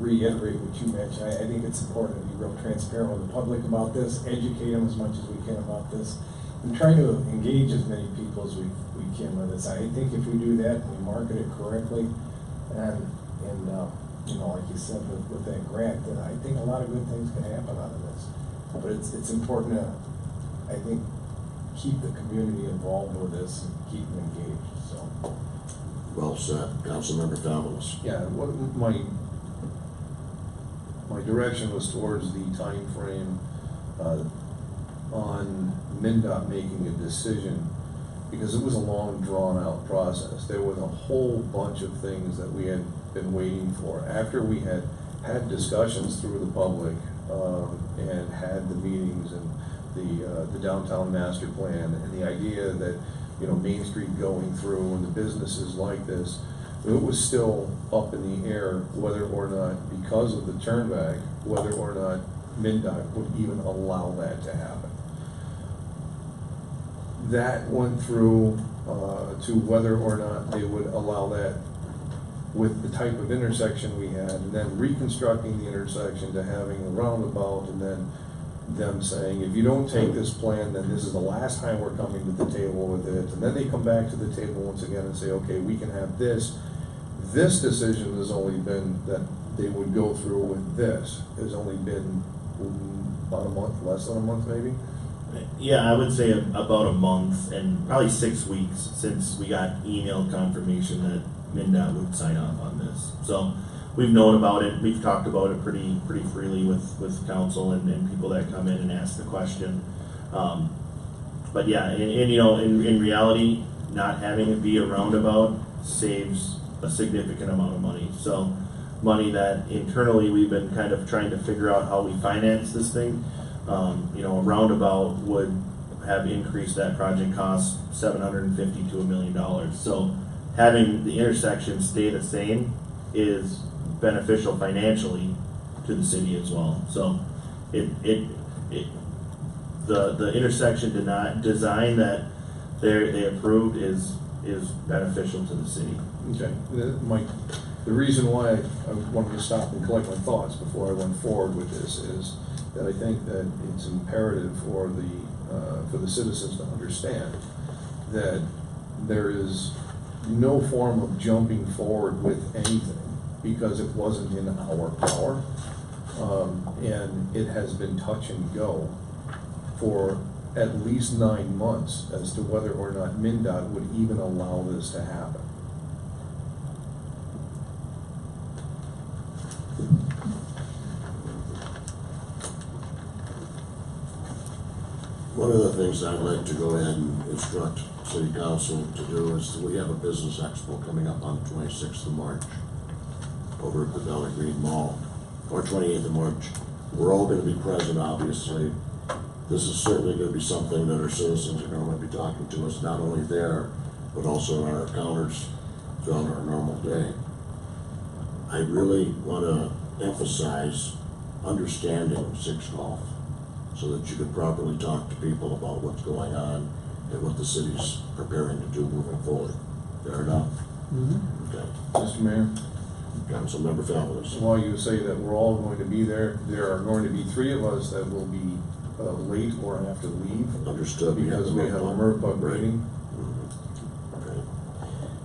reiterate what you mentioned. I think it's important to be real transparent with the public about this, educate them as much as we can about this, and try to engage as many people as we can with this. I think if we do that, we market it correctly, and like you said, with that grant, then I think a lot of good things can happen out of this. But it's important to, I think, keep the community involved with this and keep them engaged, so. Well said. Councilmember Favolis. Yeah, what my direction was towards the time frame on MnDOT making a decision, because it was a long, drawn-out process. There was a whole bunch of things that we had been waiting for. After we had discussions through the public and had the meetings and the downtown master plan and the idea that, Main Street going through and the businesses like this, it was still up in the air whether or not, because of the turnback, whether or not MnDOT would even allow that to happen. That went through to whether or not they would allow that with the type of intersection we had, and then reconstructing the intersection to having a roundabout, and then them saying, if you don't take this plan, then this is the last time we're coming to the table with it. And then they come back to the table once again and say, okay, we can have this. This decision has only been that they would go through with this. Has only been about a month, less than a month maybe? Yeah, I would say about a month and probably 6 weeks since we got email confirmation that MnDOT would sign off on this. So we've known about it. We've talked about it pretty freely with council and people that come in and ask the question. But yeah, in reality, not having it be a roundabout saves a significant amount of money. So money that internally we've been kind of trying to figure out how we finance this thing. A roundabout would have increased that project cost $750,000 to $1 million. So having the intersection stay the same is beneficial financially to the city as well. So the intersection design that they approved is beneficial to the city. Okay. The reason why I wanted to stop and collect my thoughts before I went forward with this is that I think that it's imperative for the citizens to understand that there is no form of jumping forward with anything because it wasn't in our power, and it has been touch and go for at least 9 months as to whether or not MnDOT would even allow this to happen. One of the things I'd like to go ahead and instruct city council to do is we have a business expo coming up on the 26th of March over at the Valley Green Mall, or 28th of March. We're all gonna be present, obviously. This is certainly gonna be something that our citizens are gonna be talking to us, not only there, but also on our counters throughout our normal day. I really wanna emphasize understanding six golf, so that you can properly talk to people about what's going on and what the city's preparing to do moving forward. Fair enough? Okay. Mr. Mayor, Councilmember Fowles. while you say that we're all going to be there, there are going to be 3 of us that will be late or have to leave Understood. because we have a MRPUC meeting. Okay.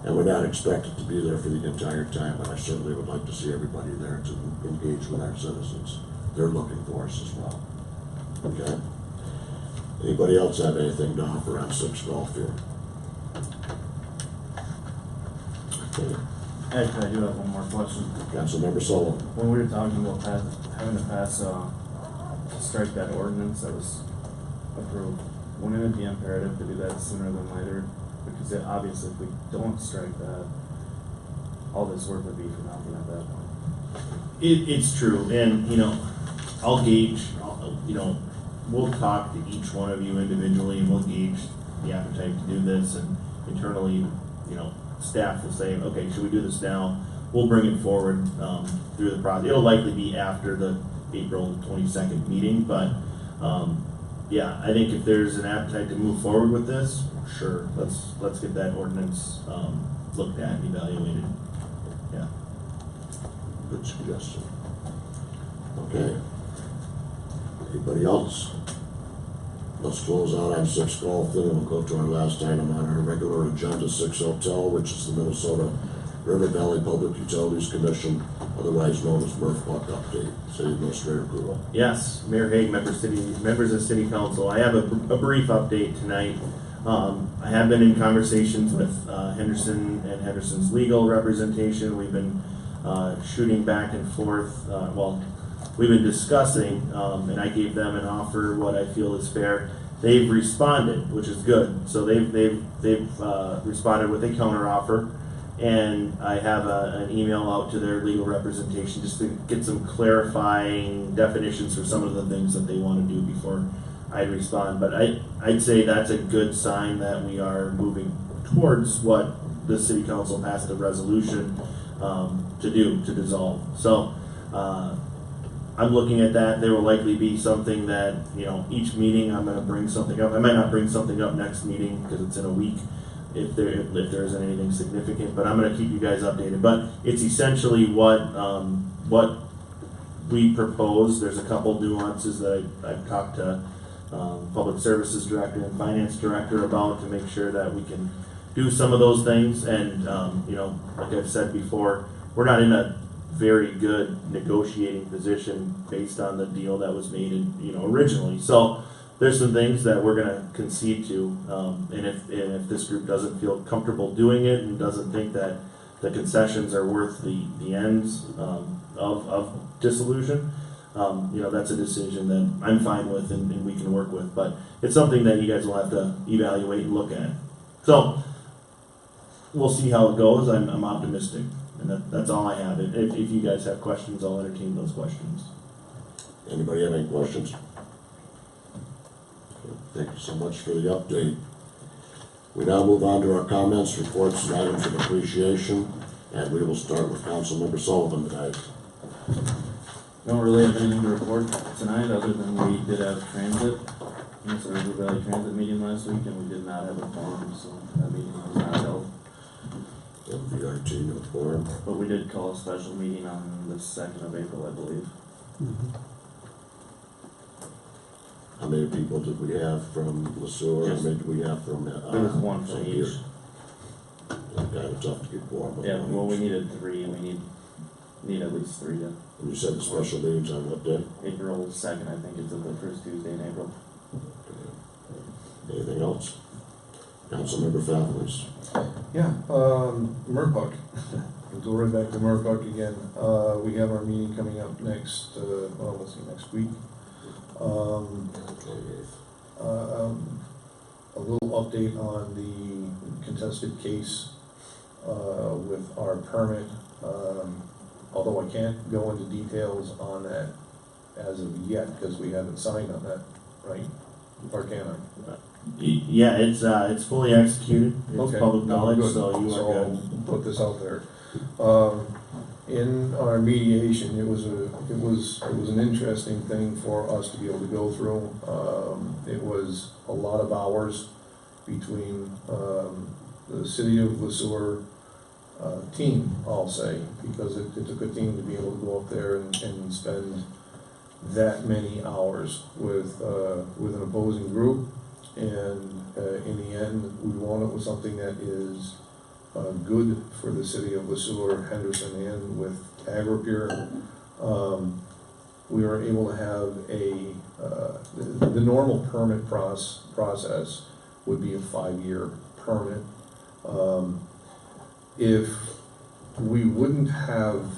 And we're not expected to be there for the entire time, but I certainly would like to see everybody there to engage with our citizens. They're looking for us as well. Okay? Anybody else have anything to offer on six golf here? Okay. Actually, I do have one more question. Councilmember Sullivan. When we were talking about having to pass, strike that ordinance that was approved, wouldn't it be imperative to do that sooner than later? Because obviously if we don't strike that, all this work would be for nothing at that point. It's true, and, you know, I'll gauge, you know, we'll talk to each one of you individually, and we'll gauge the appetite to do this, and internally, you know, staff will say, okay, should we do this now? We'll bring it forward, through the process. It'll likely be after the April 22nd meeting, but, yeah, I think if there's an appetite to move forward with this, sure, let's get that ordinance, looked at and evaluated. Yeah. Good suggestion. Okay. Anybody else? Let's close out on six golf, then we'll go to our last item on our regular agenda, 6 hotel, which is the Minnesota River Valley Public Utilities Commission, otherwise known as MRPUC update. City Administrator Gruel. Yes, Mayor Hague, members of City Council. I have a brief update tonight. I have been in conversations with Henderson and Henderson's legal representation. We've been shooting back and forth. We've been discussing, and I gave them an offer what I feel is fair. They've responded, which is good. So they've responded with a counter offer, and I have an email out to their legal representation just to get some clarifying definitions for some of the things that they want to do before I respond. But I'd say that's a good sign that we are moving towards what the City Council passed a resolution to dissolve. So. I'm looking at that. There will likely be something that, you know, each meeting I'm going to bring something up. I might not bring something up next meeting because it's in a week if there isn't anything significant, but I'm going to keep you guys updated. But it's essentially what we propose. There's a couple nuances that I've talked to Public Services Director and Finance Director about to make sure that we can do some of those things. And, you know, like I've said before, we're not in a very good negotiating position based on the deal that was made originally. So there's some things that we're going to concede to, and if this group doesn't feel comfortable doing it and doesn't think that the concessions are worth the ends of dissolution, that's a decision that I'm fine with and we can work with. But it's something that you guys will have to evaluate and look at. So we'll see how it goes. I'm optimistic. And that's all I have. If you guys have questions, I'll entertain those questions. Anybody have any questions? Thank you so much for the update. We now move on to our comments, reports, and items of appreciation, and we will start with Councilmember Sullivan tonight. Don't really have anything to report tonight other than we did have transit. It's a River Valley Transit meeting last week, and we did not have a quorum, so that meeting was not held. VRT, no quorum. But we did call a special meeting on the 2nd of April, I believe. How many people did we have from Sueur? Yes. How many did we have from? There was one from here? each. Kind of tough to get quorum. Yeah, well, we needed 3, and we need at least 3 to. And you said the special meetings on what day? April 2nd, I think, is the first Tuesday in April. Anything else? Councilmember Fowles. Yeah, MRPUC. We'll go right back to MRPUC again. We have our meeting coming up next week. 28th. a little update on the contested case with our permit. Although I can't go into details on that as of yet, because we haven't signed on that, right? Or can I? Yeah, it's fully executed. It's Okay. public knowledge, Good. so you So are I'll good. put this out there. In our mediation, it was an interesting thing for us to be able to go through. It was a lot of hours between the city of Sueur team, I'll say, because it took a team to be able to go up there and spend that many hours with an opposing group. And in the end, we wound up with something that is good for the city of Sueur, Henderson, and with AgriPure. We were able to have the normal permit process would be a 5-year permit. If we wouldn't have,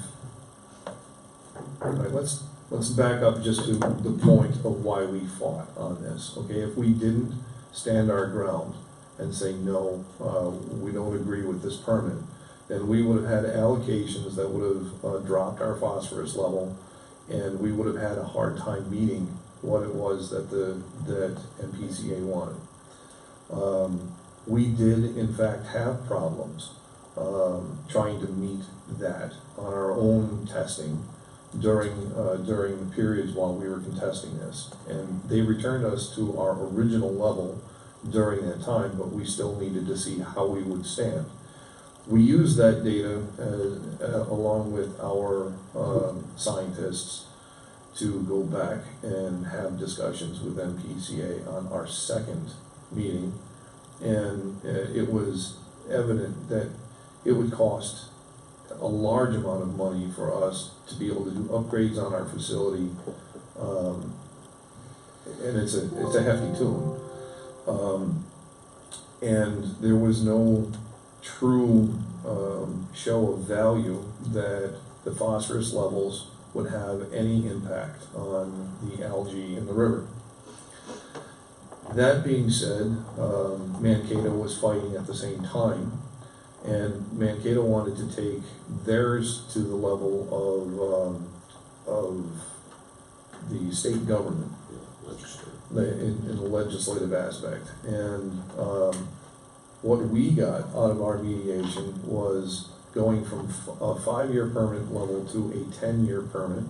all right, let's back up just to the point of why we fought on this, okay? If we didn't stand our ground and say, no, we don't agree with this permit, then we would have had allocations that would have dropped our phosphorus level, and we would have had a hard time meeting what it was that that MPCA wanted. We did, in fact, have problems trying to meet that on our own testing during the periods while we were contesting this. And they returned us to our original level during that time, but we still needed to see how we would stand. We used that data along with our scientists to go back and have discussions with MPCA on our second meeting, and it was evident that it would cost a large amount of money for us to be able to do upgrades on our facility, and it's a hefty tune. And there was no true show of value that the phosphorus levels would have any impact on the algae in the river. That being said, Mankato was fighting at the same time, and Mankato wanted to take theirs to the level of the state government in the legislative aspect. And what we got out of our mediation was going from a 5-year permit level to a 10-year permit.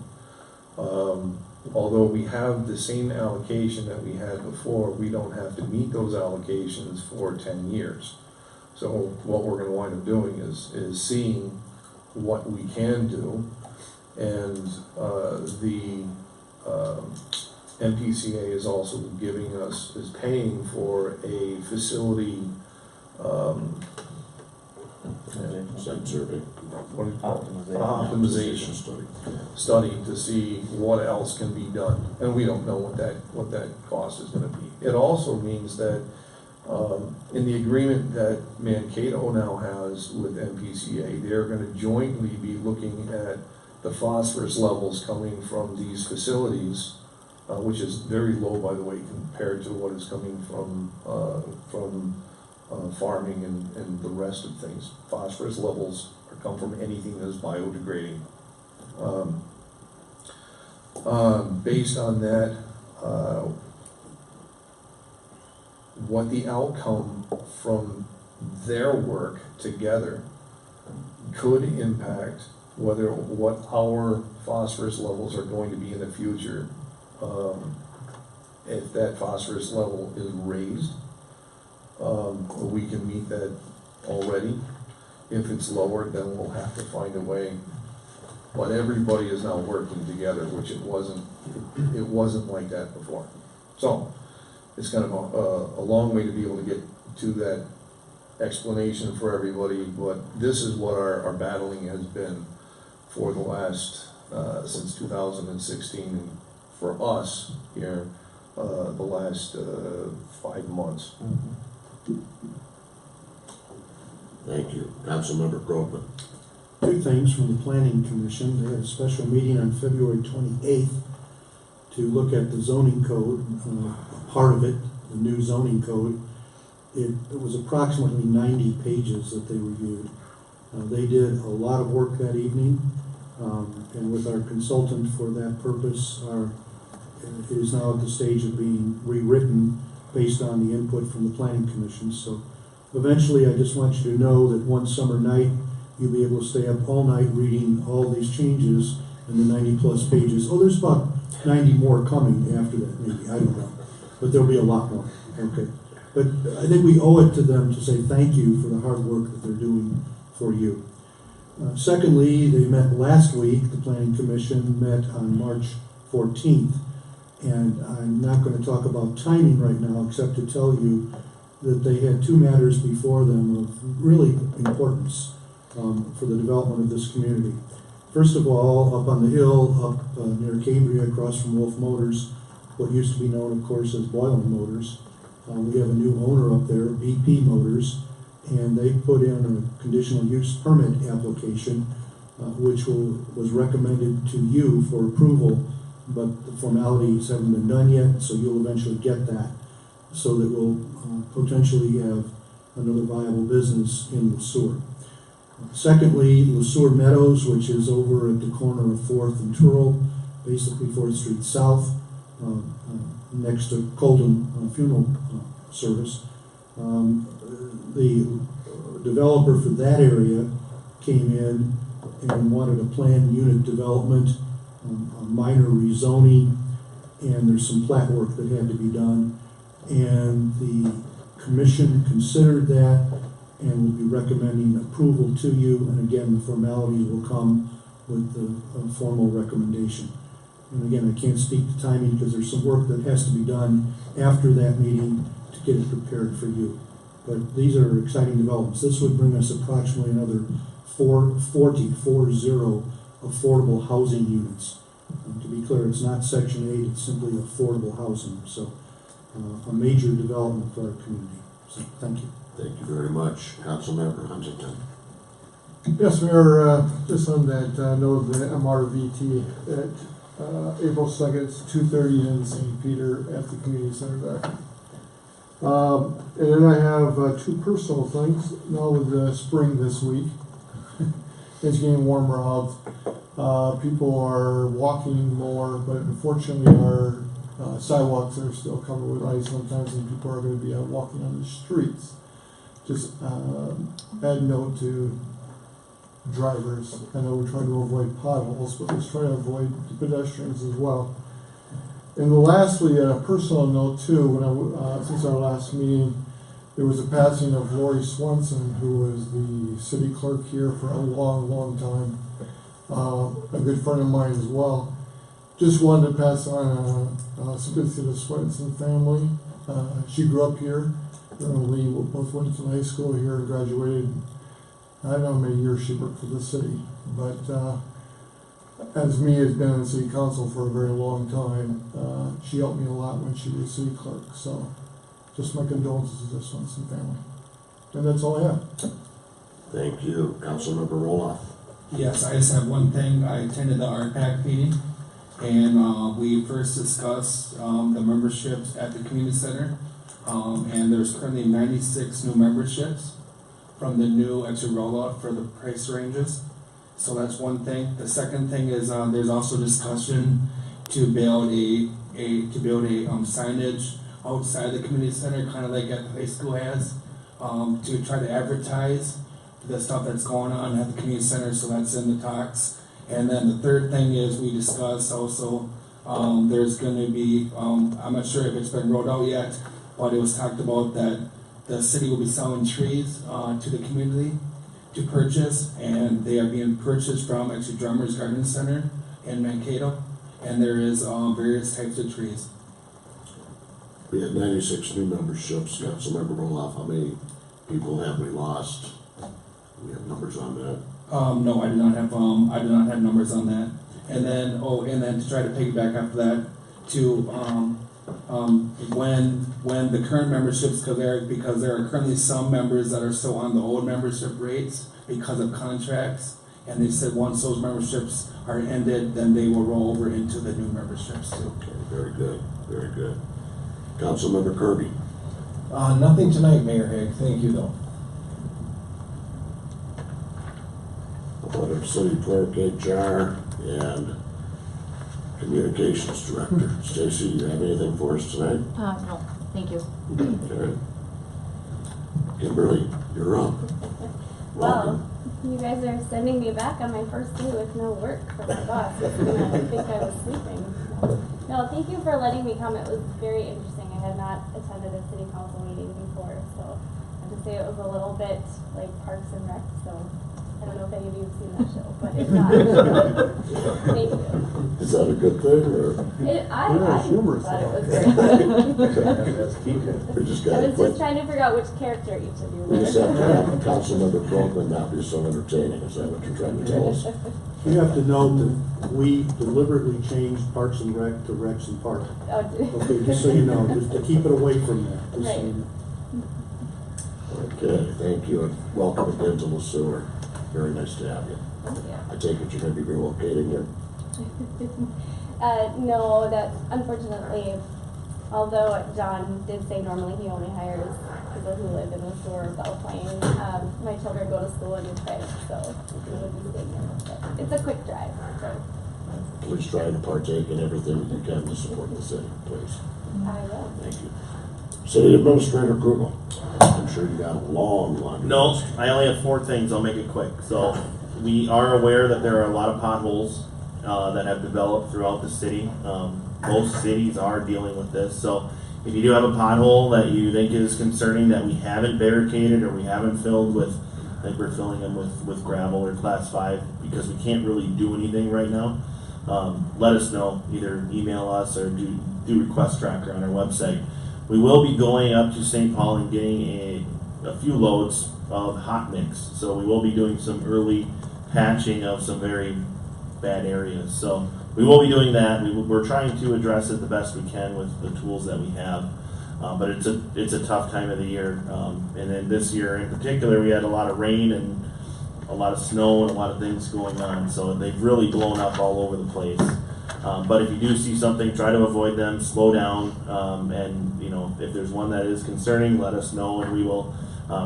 Although we have the same allocation that we had before, we don't have to meet those allocations for 10 years. So what we're going to wind up doing is seeing what we can do, and the MPCA is also is paying for a facility Site survey. what do you call it? Optimization study to see what else can be done, and we don't know what that cost is going to be. It also means that in the agreement that Mankato now has with MPCA, they're going to jointly be looking at the phosphorus levels coming from these facilities, which is very low, by the way, compared to what is coming from farming and the rest of things. Phosphorus levels come from anything that is biodegrading. Based on that, what the outcome from their work together could impact what our phosphorus levels are going to be in the future. If that phosphorus level is raised, we can meet that already. If it's lowered, then we'll have to find a way. But everybody is now working together, which it wasn't like that before. So it's kind of a long way to be able to get to that explanation for everybody, but this is what our battling has been for the last, since 2016, and for us here, the last 5 months. Thank you. Councilmember Groveman. 2 things from the Planning Commission. They had a special meeting on February 28th to look at the zoning code, part of it, the new zoning code. It was approximately 90 pages that they reviewed. They did a lot of work that evening, and with our consultant for that purpose, it is now at the stage of being rewritten based on the input from the Planning Commission. So eventually, I just want you to know that one summer night, you'll be able to stay up all night reading all these changes in the 90-plus pages. Oh, there's about 90 more coming after that, maybe, I don't know. But there'll be a lot more, okay. But I think we owe it to them to say thank you for the hard work that they're doing for you. Secondly, they met last week, the Planning Commission met on March 14th. And I'm not going to talk about timing right now, except to tell you that they had two matters before them of really importance for the development of this community. First of all, up on the hill, up near Cambria, across from Wolf Motors, what used to be known, of course, as Boylan Motors. We have a new owner up there, BP Motors, and they put in a conditional use permit application, which was recommended to you for approval, but the formalities haven't been done yet, so you'll eventually get that, so that we'll potentially have another viable business in Sueur. Secondly, Sueur Meadows, which is over at the corner of 4th and Turl, basically 4th Street South, next to Colton Funeral Service. The developer for that area came in and wanted a planned unit development, a minor rezoning, and there's some plat work that had to be done. And the commission considered that and will be recommending approval to you. And again, the formalities will come with the formal recommendation. And again, I can't speak to timing because there's some work that has to be done after that meeting to get it prepared for you. But these are exciting developments. This would bring us approximately another 40 affordable housing units. To be clear, it's not Section 8, it's simply affordable housing. So a major development for our community. So thank you. Thank you very much. Councilmember Huntington. Yes, Mayor, just on that note of the MRVT, at April 2nd, it's 2:30 in St. Peter at the community center there. And then I have two personal things. Now with the spring this week, it's getting warmer out. People are walking more, but unfortunately our sidewalks are still covered with ice sometimes, and people are going to be out walking on the streets. Just add note to drivers. I know we're trying to avoid potholes, but let's try to avoid the pedestrians as well. And lastly, a personal note too, when since our last meeting, there was a passing of Lori Swanson, who was the city clerk here for a long, long time. A good friend of mine as well. Just wanted to pass on sympathy to the Swanson family. She grew up here. We both went to high school here and graduated. I don't know how many years she worked for the city, but as me has been in city council for a very long time, she helped me a lot when she was city clerk. So just my condolences to the Swanson family. And that's all I have. Thank you. Councilmember Roloff. Yes, I just have one thing. I attended the RPAC meeting, and we first discussed the memberships at the community center, and there's currently 96 new memberships from the new extra rollout for the price ranges. So that's one thing. The second thing is there's also discussion to build a signage outside the community center, kind of like at the high school has, to try to advertise the stuff that's going on at the community center. So that's in the talks. And then the third thing is we discussed also there's going to be I'm not sure if it's been rolled out yet, but it was talked about that the city will be selling trees to the community to purchase, and they are being purchased from actually Drummers Garden Center in Mankato, and there is various types of trees. We had 96 new memberships. Councilmember Roloff, how many people have we lost? We have numbers on that. No, I do not have numbers on that. And then to try to piggyback after that, to when the current memberships, because there are currently some members that are still on the old membership rates because of contracts, and they said once those memberships are ended, then they will roll over into the new memberships too. Okay, very good, very good. Councilmember Kirby. Nothing tonight, Mayor Hague, thank you though. About our city clerk, HR, and communications director. Stacy, you have anything for us tonight? No, thank you. Okay. Kimberly, you're up. Well, you guys are sending me back on my first day with no work for my boss. He's gonna think I was sleeping. No, thank you for letting me come. It was very interesting. I had not attended a city council meeting before, so I have to say it was a little bit like Parks and Rec, so I don't know if any of you have seen that show, but if not, thank you. Is that a good thing, or? I humorous. thought it was great. We just I gotta was quit. just trying to figure out which character each of you We just were. have to have Councilmember Franklin not be so entertaining. Is that what you're trying to tell us? You have to note that we deliberately changed Parks and Rec to Recs and Parks. Oh, Okay, just so you know, just to keep it away from that. Just so Right. you know. Okay, thank you, and welcome again to the Sueur. Very nice to have you. Thank you. I take it you're gonna be relocating here? No, that unfortunately, although John did say normally he only hires people who live in the Sueur Belle Plaine, my children go to school in New Prague, so we would be staying here. But it's a quick drive, so Please try to partake in everything that you can to support the city, please. I will. Thank you. City Administrator Krugel, I'm sure you got a long laundry No, list. I only have 4 things. I'll make it quick. So we are aware that there are a lot of potholes that have developed throughout the city. Most cities are dealing with this. So if you do have a pothole that you think is concerning that we haven't barricaded or we haven't filled with, I think we're filling them with gravel or class 5 because we can't really do anything right now. Let us know. Either email us or do request tracker on our website. We will be going up to St. Paul and getting a few loads of hot mix. So we will be doing some early patching of some very bad areas. So we will be doing that. We're trying to address it the best we can with the tools that we have. But it's a tough time of the year. And then this year in particular, we had a lot of rain and a lot of snow and a lot of things going on. So they've really blown up all over the place. But if you do see something, try to avoid them, slow down, and you know, if there's one that is concerning, let us know, and we will.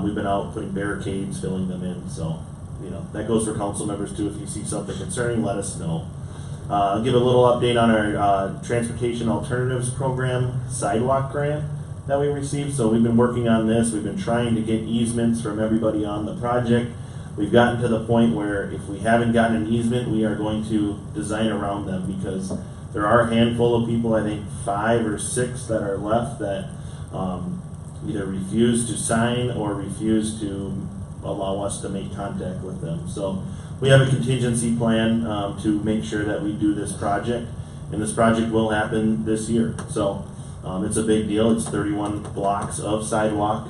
We've been out putting barricades, filling them in, so you know that goes for council members too. If you see something concerning, let us know. I'll give a little update on our Transportation Alternatives Program sidewalk grant that we received. So we've been working on this. We've been trying to get easements from everybody on the project. We've gotten to the point where if we haven't gotten an easement, we are going to design around them because there are a handful of people, I think 5 or 6 that are left that either refuse to sign or refuse to allow us to make contact with them. So we have a contingency plan to make sure that we do this project, and this project will happen this year. So it's a big deal. It's 31 blocks of sidewalk.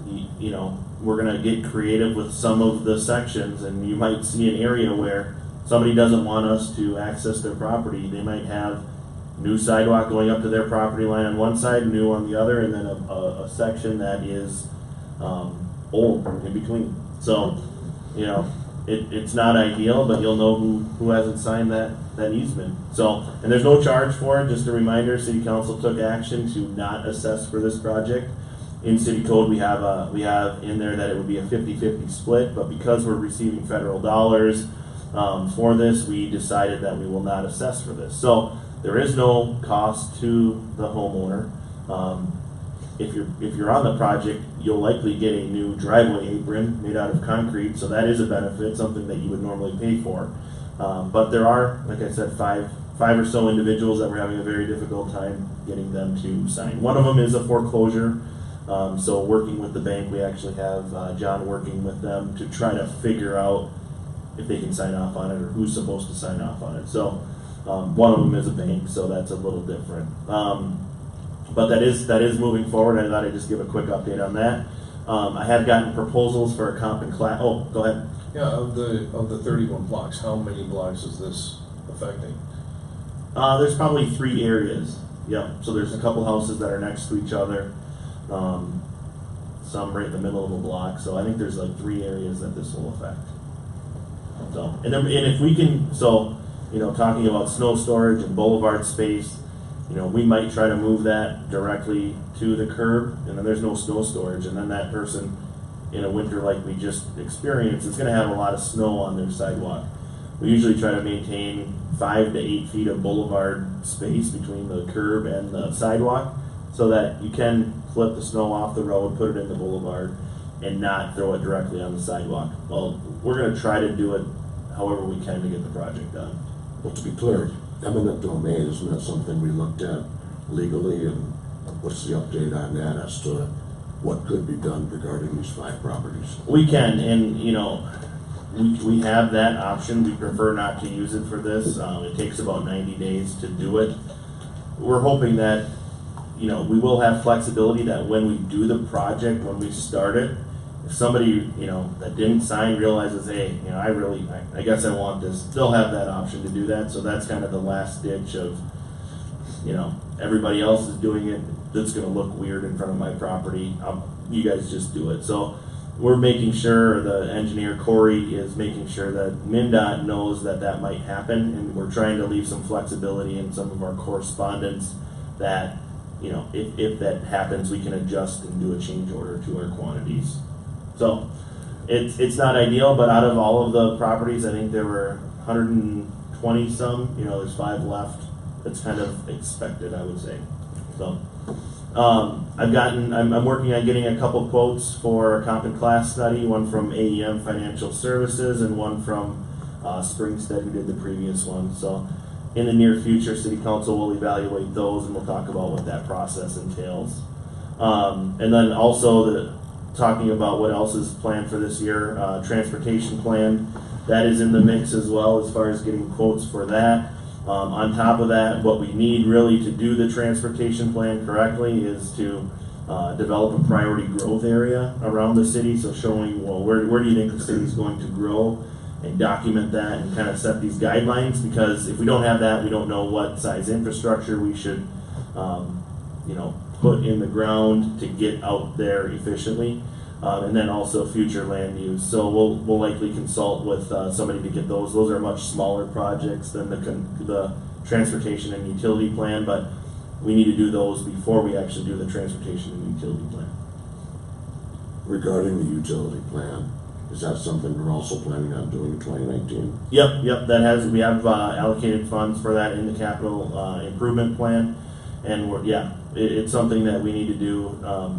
You know, we're gonna get creative with some of the sections, and you might see an area where somebody doesn't want us to access their property. They might have new sidewalk going up to their property line on one side, new on the other, and then a section that is old in between. So, you know, it's not ideal, but you'll know who hasn't signed that easement. So, and there's no charge for it. Just a reminder, City Council took action to not assess for this project. In city code, we have in there that it would be a 50-50 split, but because we're receiving federal dollars for this, we decided that we will not assess for this. So there is no cost to the homeowner. If you're on the project, you'll likely get a new driveway apron made out of concrete, so that is a benefit, something that you would normally pay for. But there are, like I said, five or so individuals that we're having a very difficult time getting them to sign. One of them is a foreclosure. So working with the bank, we actually have John working with them to try to figure out if they can sign off on it or who's supposed to sign off on it. So one of them is a bank, so that's a little different. But that is moving forward. I thought I'd just give a quick update on that. I have gotten proposals for a comp and class. Oh, go ahead. Yeah, of the 31 blocks, how many blocks is this affecting? There's probably 3 areas. Yeah, so there's a couple houses that are next to each other. Some right in the middle of a block. So I think there's like 3 areas that this will affect. So, and if we can, so, you know, talking about snow storage and boulevard space, you know, we might try to move that directly to the curb, and then there's no snow storage, and then that person in a winter like we just experienced is gonna have a lot of snow on their sidewalk. We usually try to maintain 5 to 8 feet of boulevard space between the curb and the sidewalk, so that you can flip the snow off the road, put it in the boulevard, and not throw it directly on the sidewalk. Well, we're gonna try to do it however we can to get the project done. Well, to be clear, eminent domain, isn't that something we looked at legally, and what's the update on that as to what could be done regarding these 5 properties? We can, and you know, we have that option. We prefer not to use it for this. It takes about 90 days to do it. We're hoping that, you know, we will have flexibility that when we do the project, when we start it, if somebody, you know, that didn't sign realizes, hey, you know, I guess I want this, they'll have that option to do that. So that's kind of the last ditch of, you know, everybody else is doing it. That's going to look weird in front of my property. You guys just do it. So we're making sure, the engineer Corey is making sure that MnDOT knows that that might happen, and we're trying to leave some flexibility in some of our correspondence that, you know, if that happens, we can adjust and do a change order to our quantities. So it's not ideal, but out of all of the properties, I think there were 120 some, you know, there's 5 left. It's kind of expected, I would say. So I'm working on getting a couple quotes for a comp and class study, one from AEM Financial Services and one from Springstead, who did the previous one. So in the near future, City Council will evaluate those, and we'll talk about what that process entails. And then also talking about what else is planned for this year, transportation plan, that is in the mix as well as far as getting quotes for that. On top of that, what we need really to do the transportation plan correctly is to develop a priority growth area around the city. So showing, well, where do you think the city is going to grow, and document that and kind of set these guidelines, because if we don't have that, we don't know what size infrastructure we should, you know, put in the ground to get out there efficiently. And then also future land use. So we'll likely consult with somebody to get those. Those are much smaller projects than the transportation and utility plan, but we need to do those before we actually do the transportation and utility plan. Regarding the utility plan, is that something we're also planning on doing in 2019? Yep. We have allocated funds for that in the capital improvement plan, and it's something that we need to do.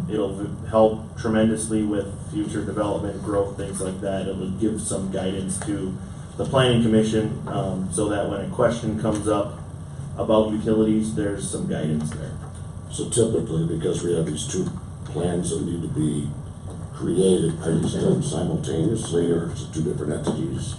It'll help tremendously with future development, growth, things like that. It will give some guidance to the planning commission, so that when a question comes up about utilities, there's some guidance there. So typically, because we have these 2 plans that need to be created, are these done simultaneously, or is it 2 different entities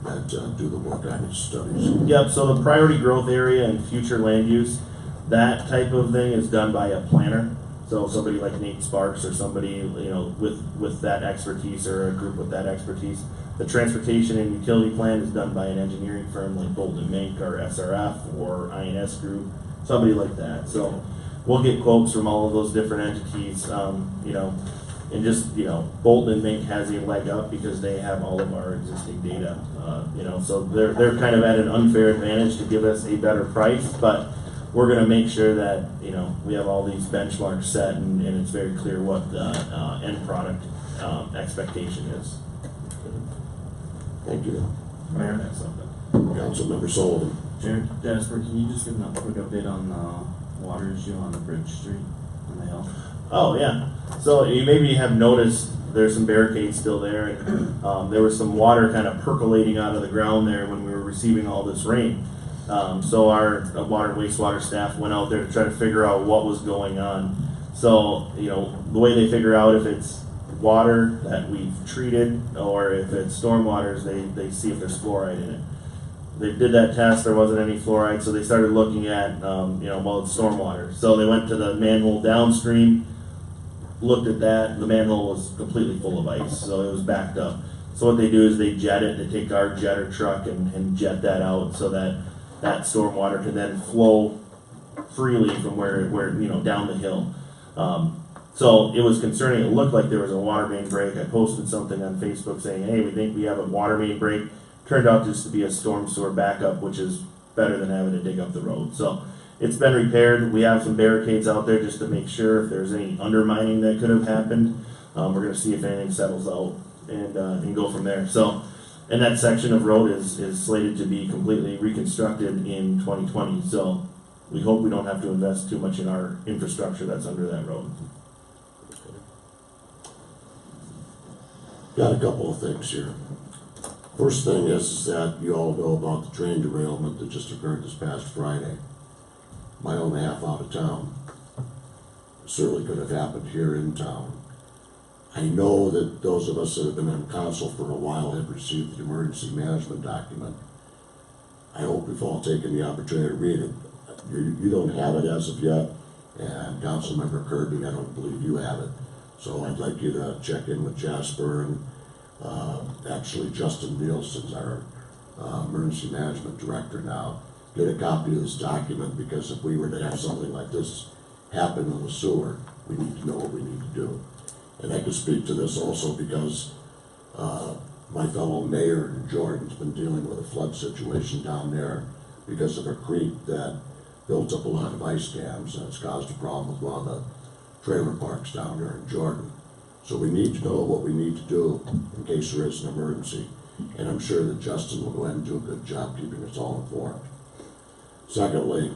that do the work on these studies? Yep, so the priority growth area and future land use, that type of thing is done by a planner. So somebody like Nate Sparks, or somebody, you know, with that expertise, or a group with that expertise. The transportation and utility plan is done by an engineering firm like Bolton & Mink or SRF or INS Group, somebody like that. So we'll get quotes from all of those different entities, you know, and just, you know, Bolton & Mink has a leg up because they have all of our existing data, you know, so they're kind of at an unfair advantage to give us a better price, but we're going to make sure that, you know, we have all these benchmarks set, and it's very clear what the end product expectation is. Thank you. Mayor, that's something. Councilmember Sullivan. Jared, Jasper, can you just give a quick update on the water issue on the Bridge Street on the hill? Oh, yeah. So you maybe have noticed there's some barricades still there, and there was some water kind of percolating out of the ground there when we were receiving all this rain. So our water and wastewater staff went out there to try to figure out what was going on. So, you know, the way they figure out if it's water that we've treated or if it's storm waters, they see if there's fluoride in it. They did that test, there wasn't any fluoride, so they started looking at, you know, well, it's storm water. So they went to the manhole downstream, looked at that, the manhole was completely full of ice, so it was backed up. So what they do is they jet it, they take our jetter truck and jet that out so that that storm water can then flow freely from where you know, down the hill. So it was concerning. It looked like there was a water main break. I posted something on Facebook saying, hey, we think we have a water main break. Turned out just to be a storm sewer backup, which is better than having to dig up the road. So it's been repaired. We have some barricades out there just to make sure if there's any undermining that could have happened. We're gonna see if anything settles out and go from there. So, and that section of road is slated to be completely reconstructed in 2020. So we hope we don't have to invest too much in our infrastructure that's under that road. Got a couple of things here. First thing is that you all know about the train derailment that just occurred this past Friday. Mile and a half out of town. Certainly could have happened here in town. I know that those of us that have been on council for a while have received the emergency management document. I hope we've all taken the opportunity to read it. You don't have it as of yet, and Councilmember Kirby, I don't believe you have it. So I'd like you to check in with Jasper and actually Justin Nielsen's our emergency management director now. Get a copy of this document, because if we were to have something like this happen on the sewer, we need to know what we need to do. And I can speak to this also because my fellow mayor in Jordan's been dealing with a flood situation down there because of a creek that built up a lot of ice dams, and it's caused a problem with one of the trailer parks down there in Jordan. So we need to know what we need to do in case there is an emergency. And I'm sure that Justin will go ahead and do a good job keeping us all informed. Secondly,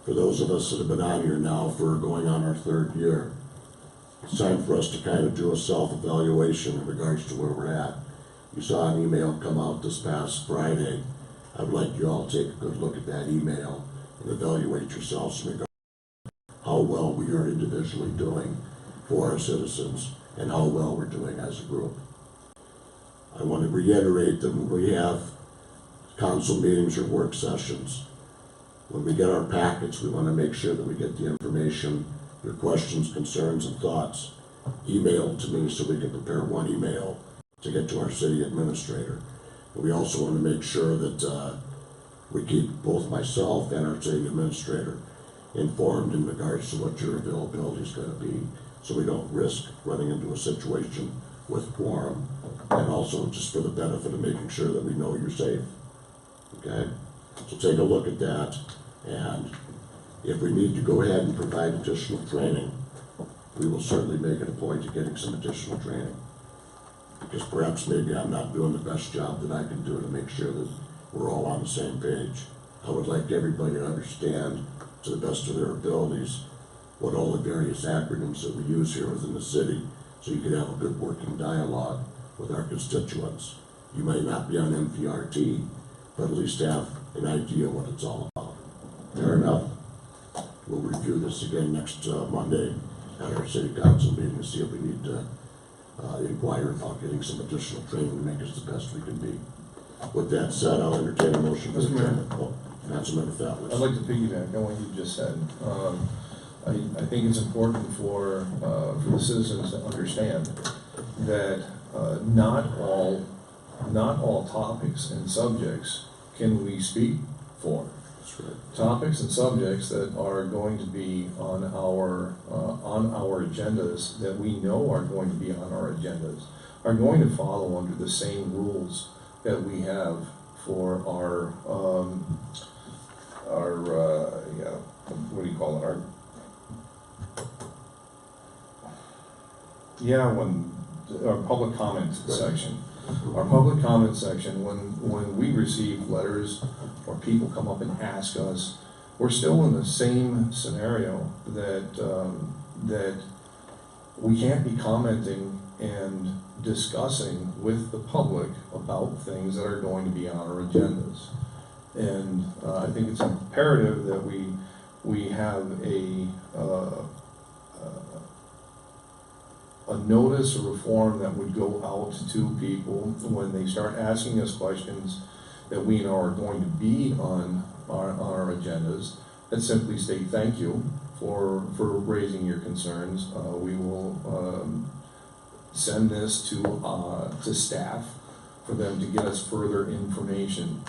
for those of us that have been on here now for going on our third year, it's time for us to kind of do a self-evaluation in regards to where we're at. You saw an email come out this past Friday. I'd like you all to take a good look at that email and evaluate yourselves in regards to how well we are individually doing for our citizens and how well we're doing as a group. I want to reiterate that when we have council meetings or work sessions, when we get our packets, we want to make sure that we get the information, your questions, concerns, and thoughts emailed to me so we can prepare one email to get to our city administrator. And we also want to make sure that we keep both myself and our city administrator informed in regards to what your availability is going to be, so we don't risk running into a situation with quorum, and also just for the benefit of making sure that we know you're safe. Okay? So take a look at that, and if we need to go ahead and provide additional training, we will certainly make it a point of getting some additional training. Because perhaps maybe I'm not doing the best job that I can do to make sure that we're all on the same page. I would like everybody to understand, to the best of their abilities, what all the various acronyms that we use here within the city, so you can have a good working dialogue with our constituents. You might not be on MPRT, but at least have an idea what it's all about. Fair enough? We'll review this again next Monday at our city council meeting to see if we need to inquire about getting some additional training to make us the best we can be. With that said, I'll entertain a motion for adjournment. Oh, Councilmember Fowler. I'd like to piggyback on what you just said. I think it's important for the citizens to understand that not all topics and subjects can we speak for. That's right. Topics and subjects that are going to be on our agendas, that we know are going to be on our agendas, are going to follow under the same rules that we have for our what do you call it? Our public comment section. Our public comment section, when we receive letters or people come up and ask us, we're still in the same scenario that we can't be commenting and discussing with the public about things that are going to be on our agendas. And I think it's imperative that we have a notice or a form that would go out to people when they start asking us questions that we know are going to be on our agendas, that simply state thank you for raising your concerns. We will send this to staff for them to get us further information.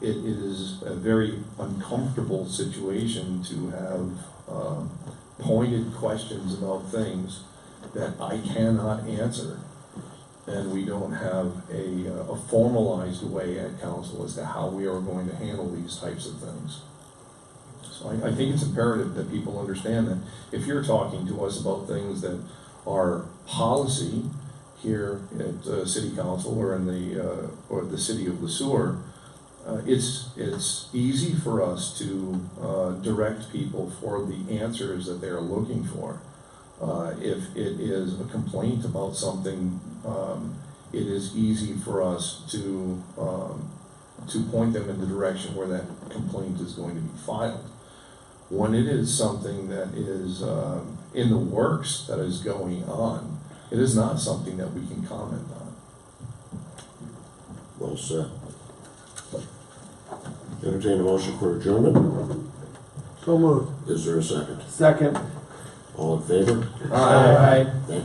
It is a very uncomfortable situation to have pointed questions about things that I cannot answer. and we don't have a formalized way at council as to how we are going to handle these types of things. So I think it's imperative that people understand that if you're talking to us about things that are policy here at City Council or in the city of Sueur, it's easy for us to direct people for the answers that they're looking for. If it is a complaint about something, it is easy for us to point them in the direction where that complaint is going to be filed. When it is something that is in the works, that is going on, it is not something that we can comment on. Well said. Entertain a motion for adjournment. So moved. Is there a second? Second. All in favor? Aye. Thank you.